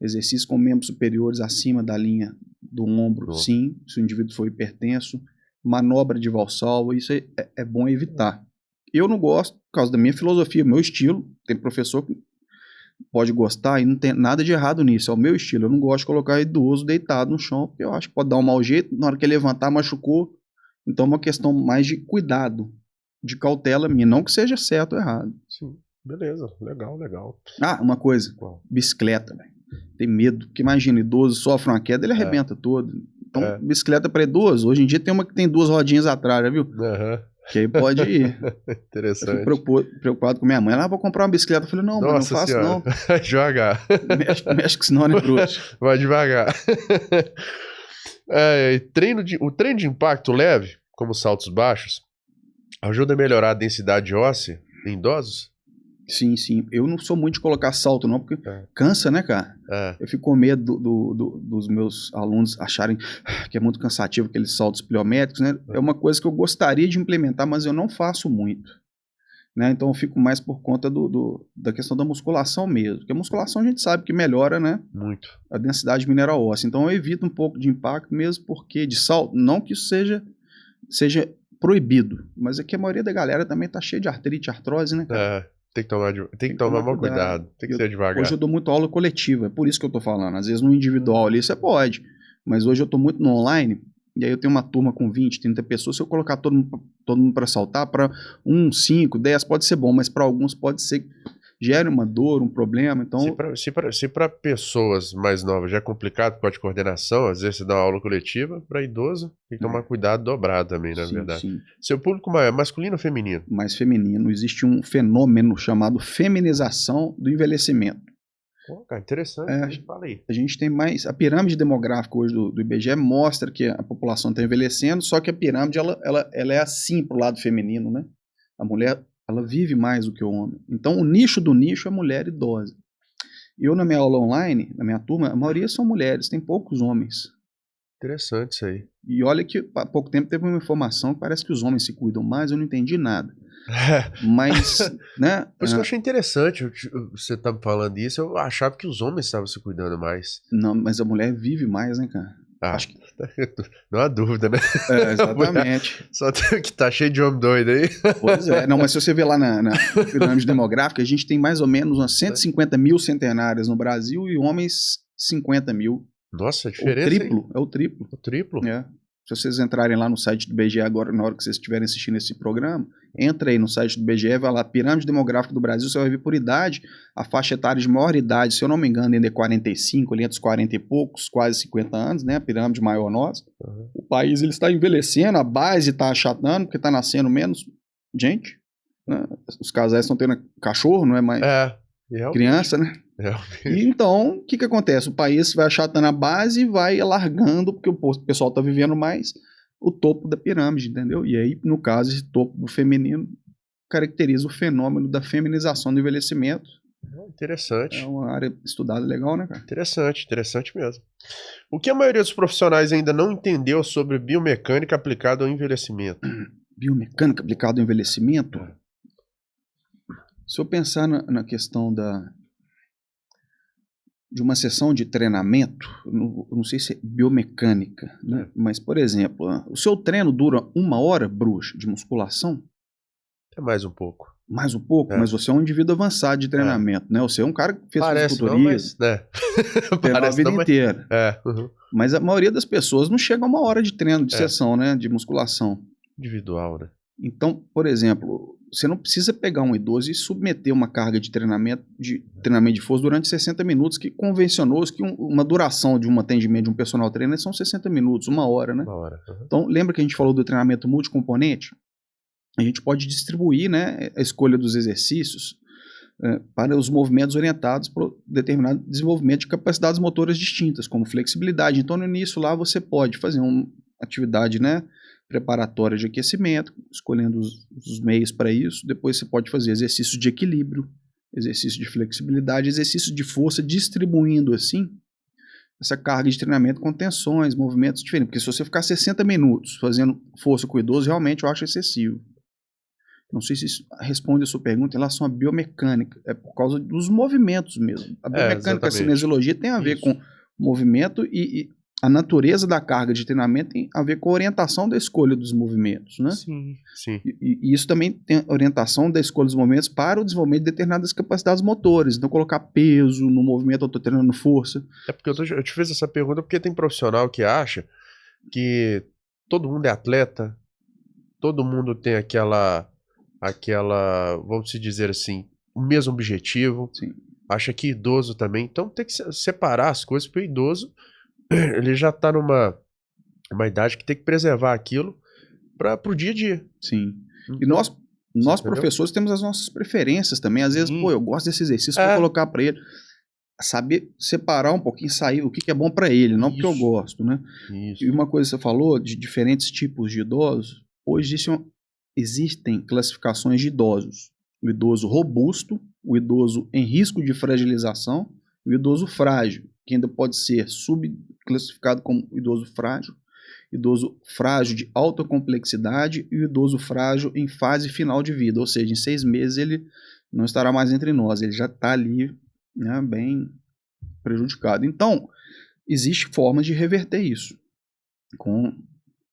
Exercício com membros superiores acima da linha do ombro, sim, se o indivíduo for hipertenso. Manobra de Valsalva, isso é bom evitar. Eu não gosto, por causa da minha filosofia, meu estilo. Tem professor que pode gostar e não tem nada de errado nisso, é o meu estilo. Eu não gosto de colocar idoso deitado no chão, porque eu acho que pode dar um mau jeito, na hora que ele levantar, machucou. Então é uma questão mais de cuidado, de cautela minha, não que seja certo ou errado. Sim, beleza, legal, legal. Ah, uma coisa, bicicleta, velho. Tem medo, porque imagina, idoso sofre uma queda, ele arrebenta todo. Então, bicicleta para idoso, hoje em dia tem uma que tem duas rodinhas atrás, já viu? Que aí pode ir. Interessante. Eu fico preocupado com minha mãe. Ela, vou comprar uma bicicleta. Eu falei, não, mãe, não faço senhora. Não. Vai devagar. Mexe que senão não é bruxo. Vai devagar. O treino de impacto leve, como saltos baixos, ajuda a melhorar a densidade óssea em idosos? Sim, sim. Eu não sou muito de colocar salto, não, porque cansa, né, cara? Eu fico com medo dos meus alunos acharem que é muito cansativo aqueles saltos pliométricos, né? É uma coisa que eu gostaria de implementar, mas eu não faço muito. né? Então eu fico mais por conta da questão da musculação mesmo. Porque a musculação a gente sabe que melhora, né? Muito. A densidade mineral óssea. Então eu evito um pouco de impacto mesmo porque de salto, não que isso seja proibido, mas é que a maioria da galera também tá cheia de artrite, artrose, né, cara? Tem que tomar mal cuidado. Tem que ser devagar. Hoje eu dou muito aula coletiva, é por isso que eu tô falando. Às vezes no individual ali você pode, mas hoje eu tô muito no online, e aí eu tenho uma turma com 20, 30 pessoas, se eu colocar todo mundo para saltar, para 1, 5, 10 pode ser bom, mas para alguns pode ser gere uma dor, um problema, então... Se para pessoas mais novas já é complicado por causa de coordenação, às vezes você dá uma aula coletiva, para idoso tem que tomar cuidado dobrado também, na verdade. Sim. Seu público é masculino ou feminino? Mais feminino. Existe um fenômeno chamado feminização do envelhecimento. Pô, cara, interessante, fala aí. A gente tem mais... A pirâmide demográfica hoje do IBGE mostra que a população está envelhecendo, só que a pirâmide ela é assim pro lado feminino, né? A mulher... ela vive mais do que o homem. Então, o nicho do nicho é mulher idosa. Eu, na minha aula online, na minha turma, a maioria são mulheres, tem poucos homens. Interessante isso aí. E olha que há pouco tempo teve uma informação que parece que os homens se cuidam mais, eu não entendi nada. Mas, né? Por isso que eu achei interessante você tá me falando isso, eu achava que os homens estavam se cuidando mais. Não, mas a mulher vive mais, né, cara? Acho que... Não há dúvida, né? Exatamente. Só que tá cheio de homem doido aí. Pois é. Não, mas se você ver lá na pirâmide demográfica, a gente tem mais ou menos umas 150 mil centenárias no Brasil e homens 50 mil. Nossa, a diferença, é o triplo. O triplo? É. Se vocês entrarem lá no site do IBGE agora, na hora que vocês estiverem assistindo esse programa, entra aí no site do IBGE, vai lá, pirâmide demográfica do Brasil, você vai ver por idade, a faixa etária de maior idade, se eu não me engano, ainda é 45, ali entre os 40 e poucos, quase 50 anos, né, a pirâmide maior nossa. Uhum. O país ele está envelhecendo, a base está achatando, porque está nascendo menos gente, né? Os casais estão tendo cachorro, não é mais criança, né? E então, o que acontece? O país vai achatando a base e vai alargando, porque o pessoal está vivendo mais o topo da pirâmide, entendeu? E aí, no caso, esse topo do feminino caracteriza o fenômeno da feminização do envelhecimento. Interessante. É uma área estudada legal, né, cara? Interessante mesmo. O que a maioria dos profissionais ainda não entendeu sobre biomecânica aplicada ao envelhecimento? Biomecânica aplicada ao envelhecimento? Se eu pensar na questão de uma sessão de treinamento, não sei se é biomecânica, né? Mas, por exemplo, o seu treino dura 1 hora, bruxa, de musculação? É mais um pouco. Mais um pouco, mas você é um indivíduo avançado de treinamento, né? Você é um cara que fez fisiculturismo, treinou a vida inteira. Mas a maioria das pessoas não chega a 1 hora de treino, de sessão, né? De musculação. Individual, né? Então, por exemplo, você não precisa pegar um idoso e submeter uma carga de treinamento de força durante 60 minutos, que convencionou-se que uma duração de um atendimento de um personal trainer são 60 minutos, 1 hora, né? 1 hora. Então, lembra que a gente falou do treinamento multicomponente? A gente pode distribuir, né, a escolha dos exercícios para os movimentos orientados para determinado desenvolvimento de capacidades motoras distintas, como flexibilidade. Então, no início lá você pode fazer uma atividade, né, preparatória de aquecimento, escolhendo os meios para isso. Depois você pode fazer exercícios de equilíbrio, exercício de flexibilidade, exercício de força, distribuindo assim essa carga de treinamento com tensões, movimentos diferentes. Porque se você ficar 60 minutos fazendo força com o idoso, realmente eu acho excessivo. Não sei se isso responde a sua pergunta em relação à biomecânica. É por causa dos movimentos mesmo. A biomecânica, a cinesiologia tem a ver com movimento e a natureza da carga de treinamento tem a ver com a orientação da escolha dos movimentos, né? Sim. E isso também tem a orientação da escolha dos movimentos para o desenvolvimento de determinadas capacidades motores. Então, colocar peso no movimento, eu estou treinando força. É porque eu te fiz essa pergunta porque tem profissional que acha que todo mundo é atleta, todo mundo tem aquela, vamos dizer assim, o mesmo objetivo. Sim. Acha que idoso também. Então, tem que separar as coisas, porque o idoso ele já está numa idade que tem que preservar aquilo para o dia a dia. Sim. Então, e nós professores temos as nossas preferências também. Às vezes, eu gosto desse exercício, vou colocar para ele. Saber separar um pouquinho, sair o que é bom para ele, não porque eu gosto, né? Isso. E uma coisa que você falou de diferentes tipos de idosos. Hoje existem classificações de idosos. O idoso robusto, o idoso em risco de fragilização e o idoso frágil, que ainda pode ser subclassificado como idoso frágil, idoso frágil de alta complexidade e o idoso frágil em fase final de vida, ou seja, em 6 meses ele não estará mais entre nós, ele já está ali, né, bem prejudicado. Então, existe formas de reverter isso, com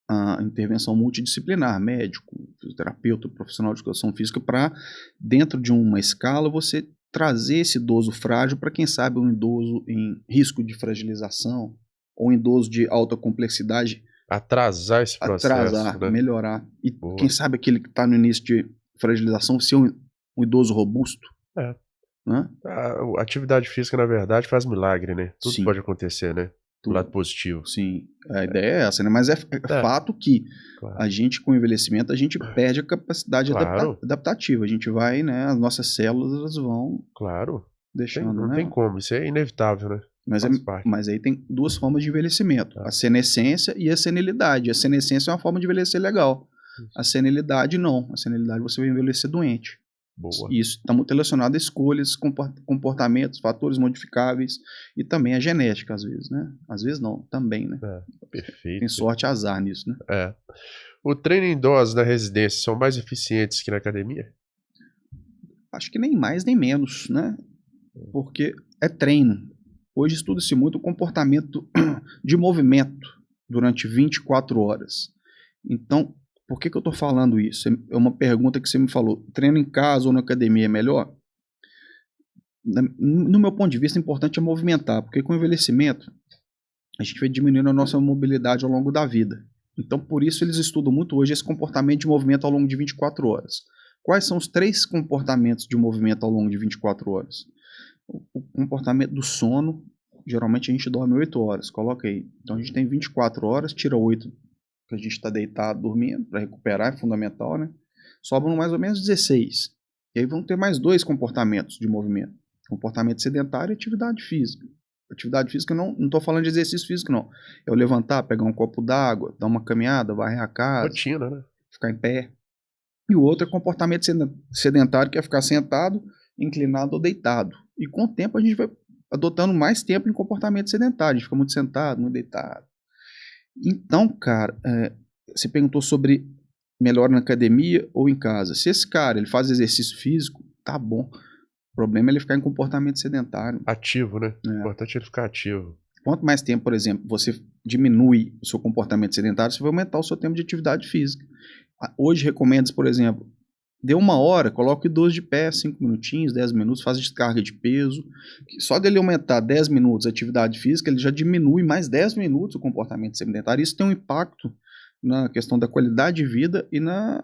a intervenção multidisciplinar, médico, fisioterapeuta, profissional de educação física, para, dentro de uma escala, você trazer esse idoso frágil para, quem sabe, um idoso em risco de fragilização, ou um idoso de alta complexidade. Atrasar esse processo. Atrasar, né? melhorar. E Boa. quem sabe aquele que está no início de fragilização ser um idoso robusto. É. Né? A atividade física, na verdade, faz milagre, né? Tudo Sim. pode acontecer, né? Do lado positivo. Sim, a ideia é essa, né? Mas é fato que a gente, com o envelhecimento, a gente perde a capacidade adaptativa. A gente vai, né? As nossas células vão deixando, não né? tem como, isso é inevitável, né? Mas aí tem duas formas de envelhecimento. A senescência e a senilidade. A senescência é uma forma de envelhecer legal. A senilidade, não. A senilidade você vai envelhecer doente. Boa. Isso está muito relacionado a escolhas, comportamentos, fatores modificáveis e também a genética, às vezes, né? Às vezes não, também, né? Perfeito. Tem sorte e azar nisso, né? O treino em idosos na residência são mais eficientes que na academia? Acho que nem mais nem menos, né? Porque é treino. Hoje estuda-se muito o comportamento de movimento durante 24 horas. Então, por que eu estou falando isso? É uma pergunta que você me falou. Treino em casa ou na academia é melhor? No meu ponto de vista, o importante é movimentar, porque com o envelhecimento, a gente vai diminuindo a nossa mobilidade ao longo da vida. Então, por isso, eles estudam muito hoje esse comportamento de movimento ao longo de 24 horas. Quais são os 3 comportamentos de movimento ao longo de 24 horas? O comportamento do sono, geralmente a gente dorme 8 horas, coloca aí. Então, a gente tem 24 horas, tira 8 que a gente está deitado, dormindo, para recuperar, é fundamental, né? Sobram mais ou menos 16. E aí vão ter mais 2 comportamentos de movimento. Comportamento sedentário e atividade física. Atividade física, não estou falando de exercício físico, não. É o levantar, pegar um copo d'água, dar uma caminhada, varrer a casa. Rotina, né? Ficar em pé. E o outro é comportamento sedentário, que é ficar sentado, inclinado ou deitado. E com o tempo a gente vai adotando mais tempo em comportamento sedentário. A gente fica muito sentado, muito deitado. Então, cara, você perguntou sobre melhor na academia ou em casa. Se esse cara ele faz exercício físico, tá bom. O problema é ele ficar em comportamento sedentário. Ativo, né? O importante é ele ficar ativo. Quanto mais tempo, por exemplo, você diminui o seu comportamento sedentário, você vai aumentar o seu tempo de atividade física. Hoje recomenda, por exemplo, deu 1 hora, coloca o idoso de pé, 5 minutinhos, 10 minutos, faz descarga de peso. Só dele aumentar 10 minutos a atividade física, ele já diminui mais 10 minutos o comportamento sedentário. Isso tem um impacto na questão da qualidade de vida e na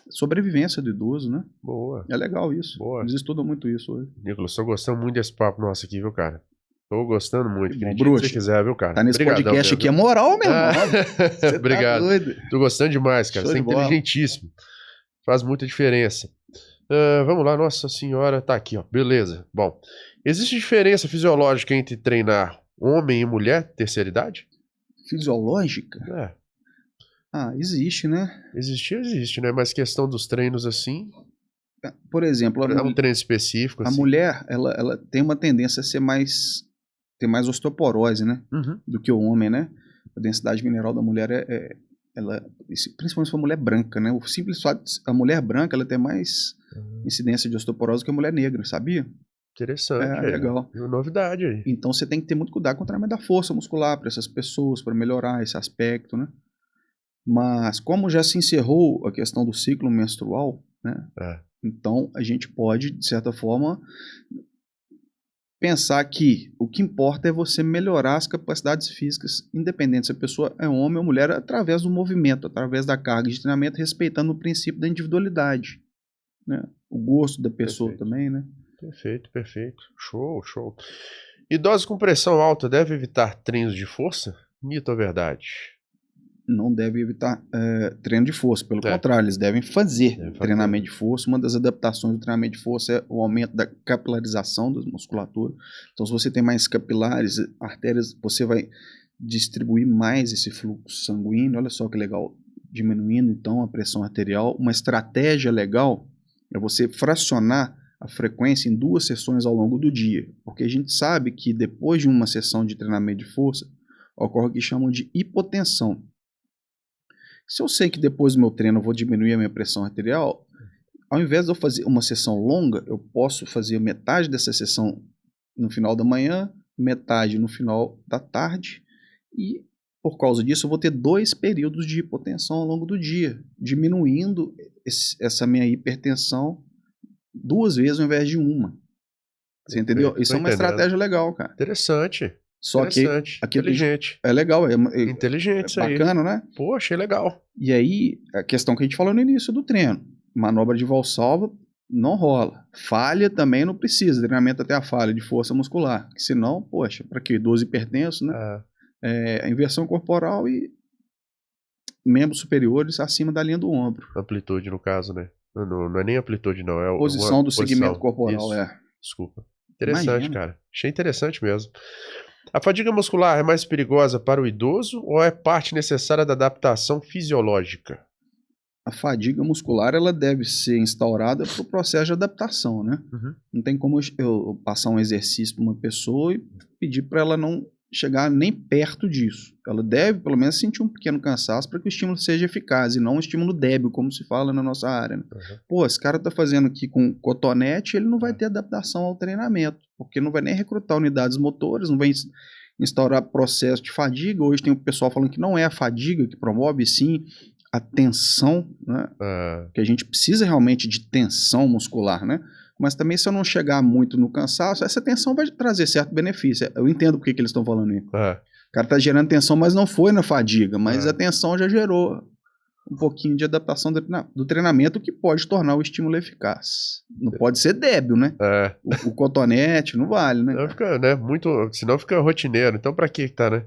sobrevivência do idoso, né? Boa. É legal isso. Boa. Eles estudam muito isso hoje. Nicolas, estou gostando muito desse papo nosso aqui, viu, cara? Tô gostando muito. Bom, Bruxo, se você quiser, viu, cara? Tá nesse podcast aqui, é moral, meu irmão. Obrigado. Tá doido. Tô gostando demais, cara. Você é inteligentíssimo. Faz muita diferença. Vamos lá, Nossa Senhora. Tá aqui, ó. Beleza. Bom, existe diferença fisiológica entre treinar homem e mulher, terceira idade? Fisiológica? Existe, né? Existe, né? Mas questão dos treinos assim... Por exemplo... É um treino específico, assim. A mulher, ela tem uma tendência a ser ter mais osteoporose, né? Do que o homem, né? A densidade mineral da mulher principalmente se for mulher branca, né? O simples fato de a mulher branca, ela tem mais incidência de osteoporose que a mulher negra, sabia? Interessante. Legal. Uma novidade aí. Então você tem que ter muito cuidado com o treinamento da força muscular para essas pessoas, para melhorar esse aspecto, né? Mas como já se encerrou a questão do ciclo menstrual, né? Então a gente pode, de certa forma, pensar que o que importa é você melhorar as capacidades físicas, independente se a pessoa é homem ou mulher, através do movimento, através da carga de treinamento, respeitando o princípio da individualidade, né? O gosto da pessoa também, né? Perfeito. Show. Idosos com pressão alta devem evitar treinos de força? Mito ou verdade? Não devem evitar treino de força, pelo contrário, eles devem fazer treinamento de força. Uma das adaptações do treinamento de força é o aumento da capilarização da musculatura. Então, se você tem mais capilares, artérias, você vai distribuir mais esse fluxo sanguíneo. Olha só que legal, diminuindo então a pressão arterial. Uma estratégia legal é você fracionar a frequência em 2 sessões ao longo do dia, porque a gente sabe que depois de uma sessão de treinamento de força, ocorre o que chamam de hipotensão. Se eu sei que depois do meu treino eu vou diminuir a minha pressão arterial, ao invés de eu fazer uma sessão longa, eu posso fazer metade dessa sessão no final da manhã, metade no final da tarde, e por causa disso eu vou ter 2 períodos de hipotensão ao longo do dia, diminuindo essa minha hipertensão 2 vezes ao invés de uma. Você entendeu? Isso é uma estratégia legal, cara. Interessante. Só interessante. que inteligente. É legal, inteligente isso aí. Bacana, né? Pô, achei legal. E aí, a questão que a gente falou no início do treino, manobra de Valsalva não rola. Falha também não precisa, treinamento até a falha de força muscular. Que senão, poxa, para quê? 12 hipertensos, né? Inversão corporal e membros superiores acima da linha do ombro. Amplitude, no caso, né? Não é nem amplitude, não. É posição do segmento corporal, isso. Desculpa. Interessante, cara. Achei interessante mesmo. A fadiga muscular é mais perigosa para o idoso ou é parte necessária da adaptação fisiológica? A fadiga muscular ela deve ser instaurada para o processo de adaptação, né? Uhum. Não tem como eu passar um exercício para uma pessoa e pedir para ela não chegar nem perto disso. Ela deve, pelo menos, sentir um pequeno cansaço para que o estímulo seja eficaz e não um estímulo débil, como se fala na nossa área. Né? Uhum. Pô, esse cara tá fazendo aqui com cotonete, ele não vai ter adaptação ao treinamento, porque não vai nem recrutar unidades motoras, não vai instaurar processo de fadiga. Hoje tem o pessoal falando que não é a fadiga que promove, sim a tensão, né? Que a gente precisa realmente de tensão muscular, né? Mas também se eu não chegar muito no cansaço, essa tensão vai trazer certo benefício. Eu entendo porque que eles estão falando isso. O cara tá gerando tensão, mas não foi na fadiga, mas a tensão já gerou um pouquinho de adaptação do treinamento que pode tornar o estímulo eficaz. Não pode ser débil, né? O cotonete não vale, né? Não fica, né? Senão fica rotineiro. Então pra que tá, né?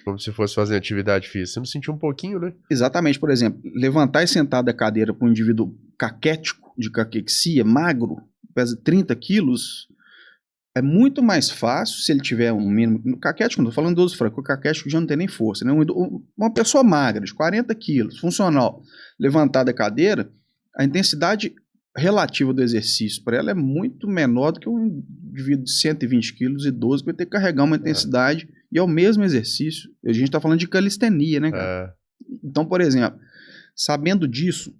Como se fosse fazer atividade física. Você não sentiu um pouquinho, né? Exatamente. Por exemplo, levantar e sentar da cadeira para um indivíduo caquético, de caquexia, magro, pesa 30 quilos, é muito mais fácil se ele tiver um mínimo... No caquético, não estou falando do idoso franco, o caquético já não tem nem força, né? Uma pessoa magra, de 40 quilos, funcional, levantar da cadeira, a intensidade relativa do exercício para ela é muito menor do que um indivíduo de 120 quilos, idoso, que vai ter que carregar uma intensidade e é o mesmo exercício. A gente está falando de calistenia, né, cara? Então, por exemplo, sabendo disso,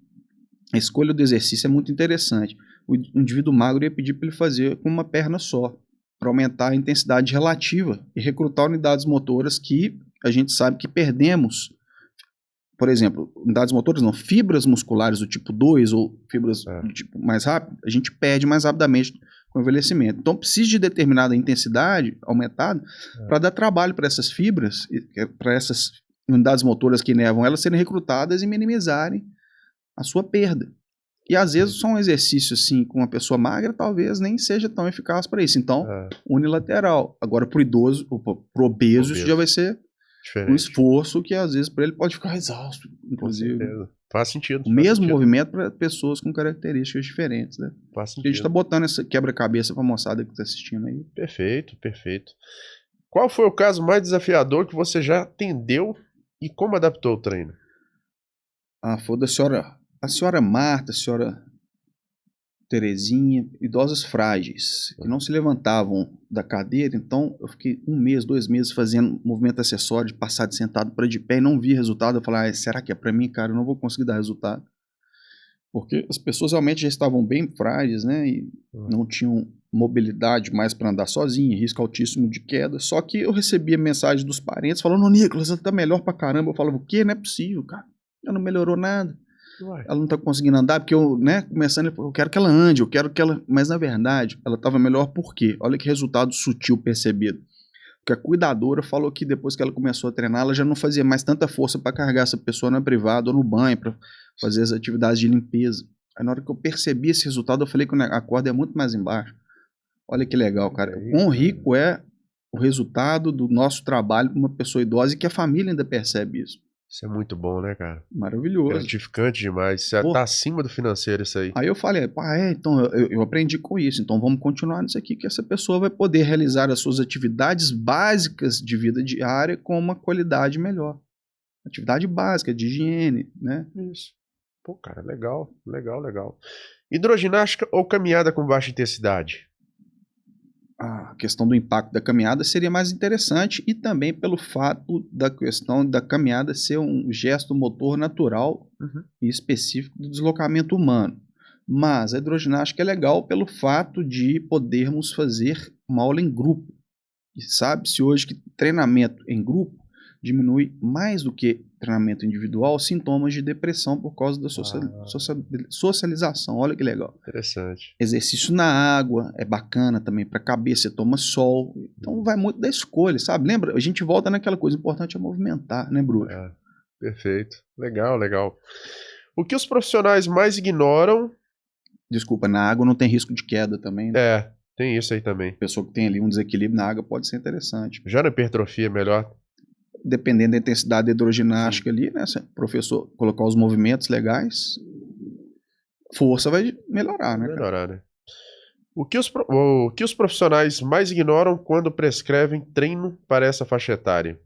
a escolha do exercício é muito interessante. O indivíduo magro ia pedir para ele fazer com uma perna só, para aumentar a intensidade relativa e recrutar unidades motoras que a gente sabe que perdemos. Por exemplo, unidades motoras não, fibras musculares do tipo 2 ou fibras do tipo mais rápido, a gente perde mais rapidamente com o envelhecimento. Então precisa de determinada intensidade aumentada para dar trabalho para essas fibras, para essas unidades motoras que inervam elas serem recrutadas e minimizarem a sua perda. E às vezes só um exercício assim com uma pessoa magra talvez nem seja tão eficaz para isso. Então, unilateral. Agora para o idoso, para o obeso, isso já vai ser diferente. Um esforço que às vezes para ele pode ficar exausto, inclusive. Faz sentido. O mesmo movimento para pessoas com características diferentes, né? Faz sentido. A gente está botando essa quebra-cabeça para a moçada que está assistindo aí. Perfeito, perfeito. Qual foi o caso mais desafiador que você já atendeu e como adaptou o treino? Foi da senhora Marta, a senhora Terezinha, idosas frágeis, que não se levantavam da cadeira. Então eu fiquei 1 mês, 2 meses fazendo movimento acessório de passar de sentado para de pé e não vi resultado. Eu falei, será que é para mim, cara? Eu não vou conseguir dar resultado. Porque as pessoas realmente já estavam bem frágeis, né? E não tinham mobilidade mais para andar sozinha, risco altíssimo de queda. Só que eu recebia mensagem dos parentes falando, Nicolas, ela tá melhor pra caramba. Eu falava, o quê? Não é possível, cara. Ela não melhorou nada. Ela não tá conseguindo andar, porque eu, né, começando, eu quero que ela ande, eu quero que ela... Mas, na verdade, ela tava melhor por quê? Olha que resultado sutil percebido. Porque a cuidadora falou que depois que ela começou a treinar, ela já não fazia mais tanta força para carregar essa pessoa na privada ou no banho, para fazer as atividades de limpeza. Aí, na hora que eu percebi esse resultado, eu falei que a corda é muito mais embaixo. Olha que legal, cara. Quão rico é o resultado do nosso trabalho para uma pessoa idosa e que a família ainda percebe isso. Isso é muito bom, né, cara? Maravilhoso. Gratificante demais. Você tá acima do financeiro isso aí. Aí eu falei, então eu aprendi com isso, então vamos continuar nisso aqui, que essa pessoa vai poder realizar as suas atividades básicas de vida diária com uma qualidade melhor. Atividade básica, de higiene, né? Isso. Pô, cara, legal, legal, legal. Hidroginástica ou caminhada com baixa intensidade? a questão do impacto da caminhada seria mais interessante e também pelo fato da questão da caminhada ser um gesto motor natural e específico do deslocamento humano. Mas a hidroginástica é legal pelo fato de podermos fazer uma aula em grupo. E sabe-se hoje que treinamento em grupo diminui mais do que treinamento individual sintomas de depressão por causa da socialização. Olha que legal. Interessante. Exercício na água é bacana também para a cabeça, você toma sol. Então vai muito da escolha, sabe? Lembra? A gente volta naquela coisa, importante é movimentar, né, Bruno? Perfeito. Legal, legal. O que os profissionais mais ignoram... Desculpa, na água não tem risco de queda também, né? Tem isso aí também. Pessoa que tem ali um desequilíbrio na água pode ser interessante. Já na hipertrofia é melhor? Dependendo da intensidade da hidroginástica ali, né? Se o professor colocar os movimentos legais, força vai melhorar, né? Melhorar, né? O que os profissionais mais ignoram quando prescrevem treino para essa faixa etária?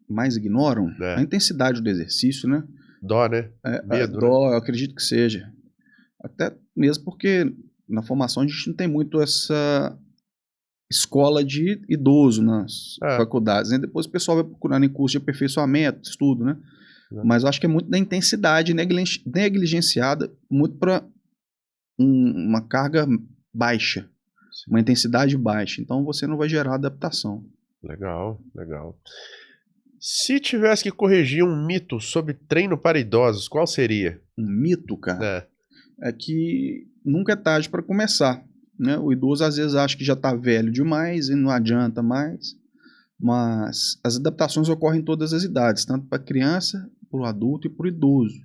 Mais ignoram? A intensidade do exercício, né? Dó, né? Medo, dó, né? Eu acredito que seja. Até mesmo porque na formação a gente não tem muito essa escola de idoso nas faculdades, né? Depois o pessoal vai procurando em curso de aperfeiçoamento, estudo, né? Mas eu acho que é muito da intensidade negligenciada, muito para uma carga baixa, uma intensidade baixa. Então você não vai gerar adaptação. Legal, legal. Se tivesse que corrigir um mito sobre treino para idosos, qual seria? Um mito, cara? É que nunca é tarde para começar. Né? O idoso às vezes acha que já está velho demais e não adianta mais, mas as adaptações ocorrem em todas as idades, tanto para a criança, para o adulto e para o idoso.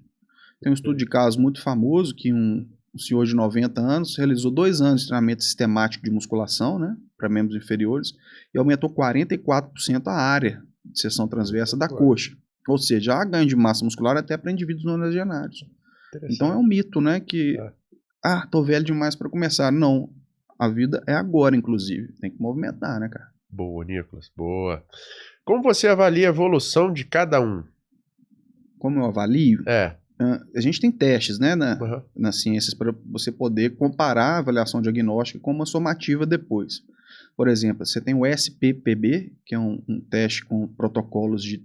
Tem um estudo de caso muito famoso que um senhor de 90 anos realizou 2 anos de treinamento sistemático de musculação, né, para membros inferiores e aumentou 44% a área de seção transversa da coxa. Ou seja, há ganho de massa muscular até para indivíduos nonagenários. Então é um mito, né, que tô velho demais para começar. Não. A vida é agora, inclusive. Tem que movimentar, né, cara? Boa, Nicolas. Boa. Como você avalia a evolução de cada um? Como eu avalio? A gente tem testes, né, nas ciências para você poder comparar a avaliação diagnóstica com uma somativa depois. Por exemplo, você tem o SPPB, que é um teste com protocolos de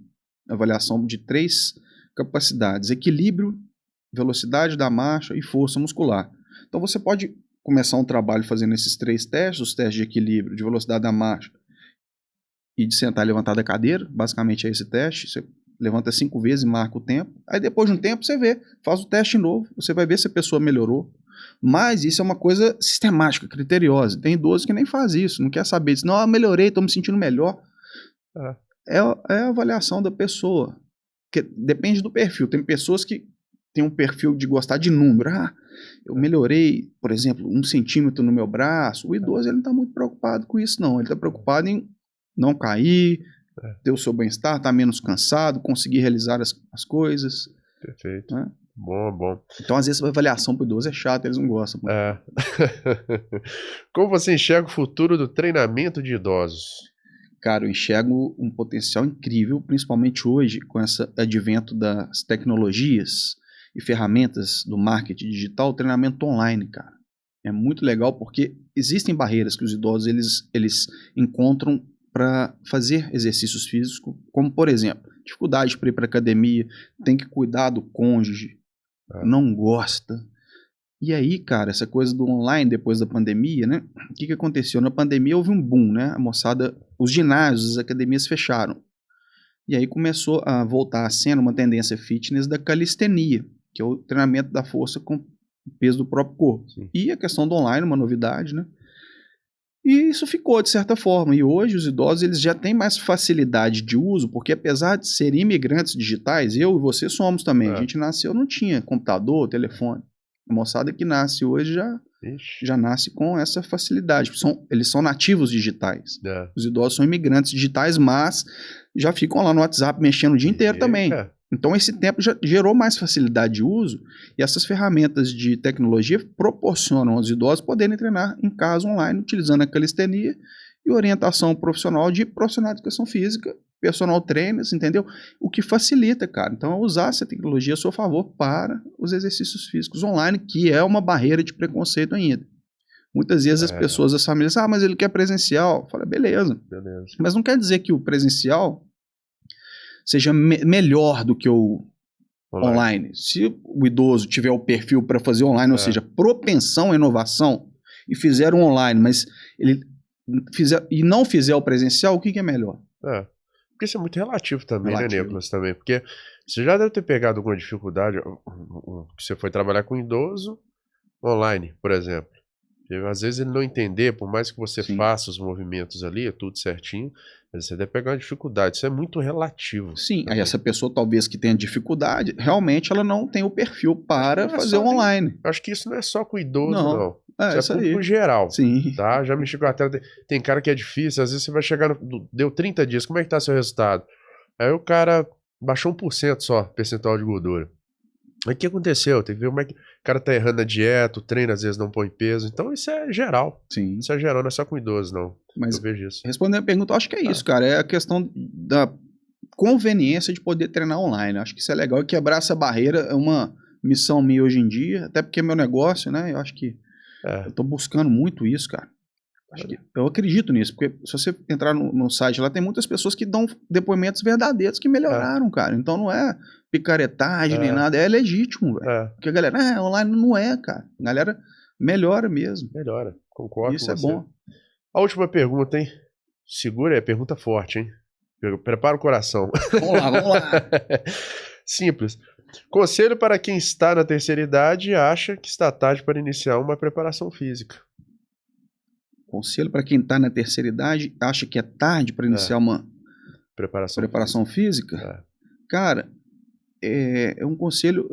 avaliação de 3 capacidades: equilíbrio, velocidade da marcha e força muscular. Então você pode começar um trabalho fazendo esses 3 testes, os testes de equilíbrio, de velocidade da marcha e de sentar e levantar da cadeira. Basicamente é esse teste. Você levanta 5 vezes e marca o tempo. Aí depois de um tempo você faz o teste novo, você vai ver se a pessoa melhorou. Mas isso é uma coisa sistemática, criteriosa. Tem idosos que nem faz isso, não quer saber disso. Não, eu melhorei, estou me sentindo melhor. É a avaliação da pessoa. Que depende do perfil. Tem pessoas que têm um perfil de gostar de número. Eu melhorei, por exemplo, 1 centímetro no meu braço. O idoso ele não está muito preocupado com isso, não. Ele está preocupado em não cair, ter o seu bem-estar, estar menos cansado, conseguir realizar as coisas. Perfeito. Bom. Então, às vezes, a avaliação para o idoso é chata, eles não gostam. Como você enxerga o futuro do treinamento de idosos? Cara, eu enxergo um potencial incrível, principalmente hoje, com esse advento das tecnologias e ferramentas do marketing digital, o treinamento online, cara. É muito legal porque existem barreiras que os idosos eles encontram para fazer exercícios físicos, como, por exemplo, dificuldade para ir para academia, tem que cuidar do cônjuge, não gosta. E aí, cara, essa coisa do online depois da pandemia, né? O que aconteceu? Na pandemia houve um boom, né? A moçada, os ginásios, as academias fecharam. E aí começou a voltar a cena uma tendência fitness da calistenia, que é o treinamento da força com o peso do próprio corpo. Sim. E a questão do online, uma novidade, né? E isso ficou, de certa forma. E hoje os idosos eles já têm mais facilidade de uso, porque apesar de serem imigrantes digitais, eu e você somos também. A gente nasceu, não tinha computador, telefone. A moçada que nasce hoje já nasce com essa facilidade. Eles são nativos digitais. Os idosos são imigrantes digitais, mas já ficam lá no WhatsApp mexendo o dia inteiro também. Então esse tempo já gerou mais facilidade de uso e essas ferramentas de tecnologia proporcionam aos idosos poderem treinar em casa online, utilizando a calistenia e orientação profissional de profissional de educação física, personal trainers, entendeu? O que facilita, cara. Então, usar essa tecnologia a seu favor para os exercícios físicos online, que é uma barreira de preconceito ainda. Muitas vezes as pessoas, as famílias, mas ele quer presencial. Fala, beleza. Mas não quer dizer que o presencial seja melhor do que o online. Se o idoso tiver o perfil para fazer online, ou seja, propensão à inovação, e fizer um online, mas ele não fizer o presencial, o que é melhor? Porque isso é muito relativo também, né, Nicolas? Também, porque você já deve ter pegado alguma dificuldade, você foi trabalhar com idoso online, por exemplo. Às vezes ele não entender, por mais que você faça os movimentos ali, é tudo certinho, mas você deve pegar uma dificuldade. Isso é muito relativo. Sim, aí essa pessoa talvez que tenha dificuldade, realmente ela não tem o perfil para fazer online. Acho que isso não é só com idoso, não. Isso é aí. público geral. Sim. Tá? Já mexi com a tela. Tem cara que é difícil, às vezes você vai chegar, deu 30 dias, como é que tá seu resultado? Aí o cara baixou 1% só, percentual de gordura. Aí o que aconteceu? Tem que ver como é que o cara tá errando na dieta, o treino às vezes não põe peso. Então isso é geral. Sim. Isso é geral, não é só com idoso, não. Mas eu vejo isso. Respondendo a pergunta, eu acho que é isso, cara. É a questão da conveniência de poder treinar online. Acho que isso é legal. E quebrar essa barreira é uma missão minha hoje em dia, até porque é meu negócio, né? Eu acho que eu tô buscando muito isso, cara. Eu acredito nisso, porque se você entrar no site lá, tem muitas pessoas que dão depoimentos verdadeiros que melhoraram, cara. Então não é picaretagem nem nada, é legítimo, velho. Porque a galera, online não é, cara. A galera melhora mesmo. Melhora, concordo isso com você. Isso é bom. A última pergunta, hein? Segura, é pergunta forte, hein? Prepara o coração. Vamos lá. Simples. Conselho para quem está na terceira idade e acha que está tarde para iniciar uma preparação física. Conselho para quem está na terceira idade, acha que é tarde para iniciar uma preparação física? Cara, é um conselho.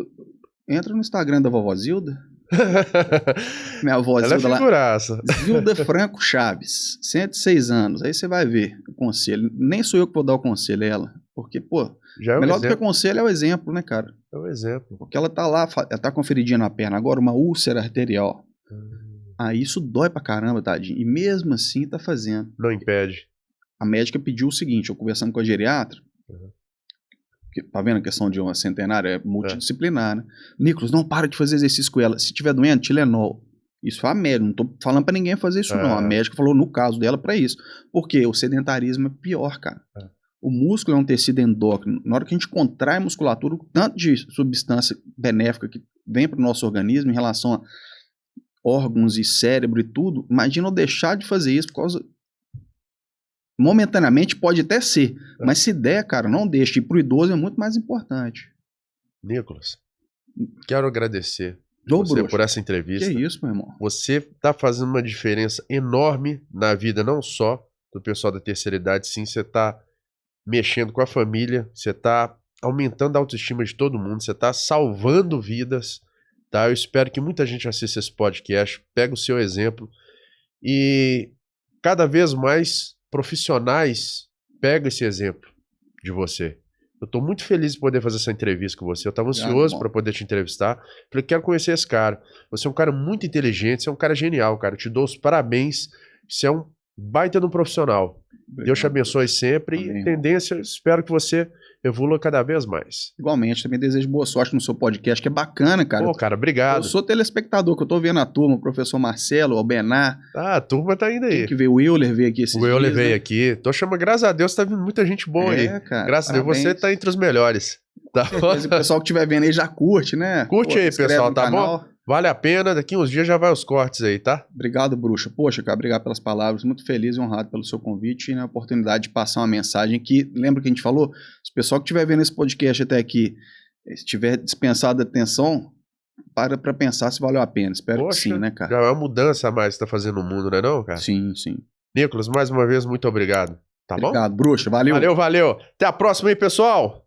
Entra no Instagram da vovó Zilda. Minha avó Ela Zilda é figuraça. lá. Zilda Franco Chaves, 106 anos. Aí você vai ver o conselho. Nem sou eu que vou dar o conselho, é ela. Porque, pô, melhor do que conselho é o exemplo, né, cara? É o exemplo. Porque ela tá lá, ela tá com feridinha na perna. Agora, uma úlcera arterial. Aí isso dói pra caramba, tadinho. E mesmo assim tá fazendo. Não impede. A médica pediu o seguinte, eu conversando com a geriatra, tá vendo a questão de uma centenária? É multidisciplinar, né? Nicolas, não para de fazer exercício com ela. Se tiver doendo, Tilenol. Isso foi a médica, não tô falando pra ninguém fazer isso não. A médica falou no caso dela pra isso. Porque o sedentarismo é pior, cara. O músculo é um tecido endócrino. Na hora que a gente contrai a musculatura, o tanto de substância benéfica que vem pro nosso organismo em relação a órgãos e cérebro e tudo, imagina eu deixar de fazer isso por causa... Momentaneamente pode até ser, mas se der, cara, não deixe. E pro idoso é muito mais importante. Nicolas, quero agradecer você por essa entrevista. Que isso, meu irmão. Você está fazendo uma diferença enorme na vida, não só do pessoal da terceira idade, sim, você está mexendo com a família, você está aumentando a autoestima de todo mundo, você está salvando vidas. Tá? Eu espero que muita gente assista esse podcast, pegue o seu exemplo e cada vez mais profissionais pegam esse exemplo de você. Eu estou muito feliz de poder fazer essa entrevista com você. Eu estava ansioso para poder te entrevistar. Falei, quero conhecer esse cara. Você é um cara muito inteligente, você é um cara genial, cara. Eu te dou os parabéns. Você é um baita de um profissional. Deus te abençoe sempre. E tendência, espero que você evolua cada vez mais. Igualmente, também desejo boa sorte no seu podcast, que é bacana, cara. Pô, cara, obrigado. Eu sou telespectador, que eu tô vendo a turma, o professor Marcelo, o Benar. A turma tá indo aí. Tem que ver o Euler veio aqui esses dias. O Euler veio aqui. Tô chamando, graças a Deus, tá vindo muita gente boa aí. Cara, graças a Deus, você tá entre os melhores. Tá? Mas o pessoal que estiver vendo aí já curte, né? Curte aí, pessoal, tá bom? Vale a pena, daqui uns dias já vai os cortes aí, tá? Obrigado, Bruxa. Poxa, cara, obrigado pelas palavras. Muito feliz e honrado pelo seu convite e na oportunidade de passar uma mensagem que, lembra que a gente falou? Se o pessoal que estiver vendo esse podcast até aqui estiver dispensado de atenção, para pensar se valeu a pena. Espero que sim, né, cara? Já é uma mudança a mais que tá fazendo no mundo, não é não, cara? Sim, sim. Nicolas, mais uma vez, muito obrigado. Tá bom? Obrigado, Bruxa. Valeu. Valeu. Até a próxima aí, pessoal.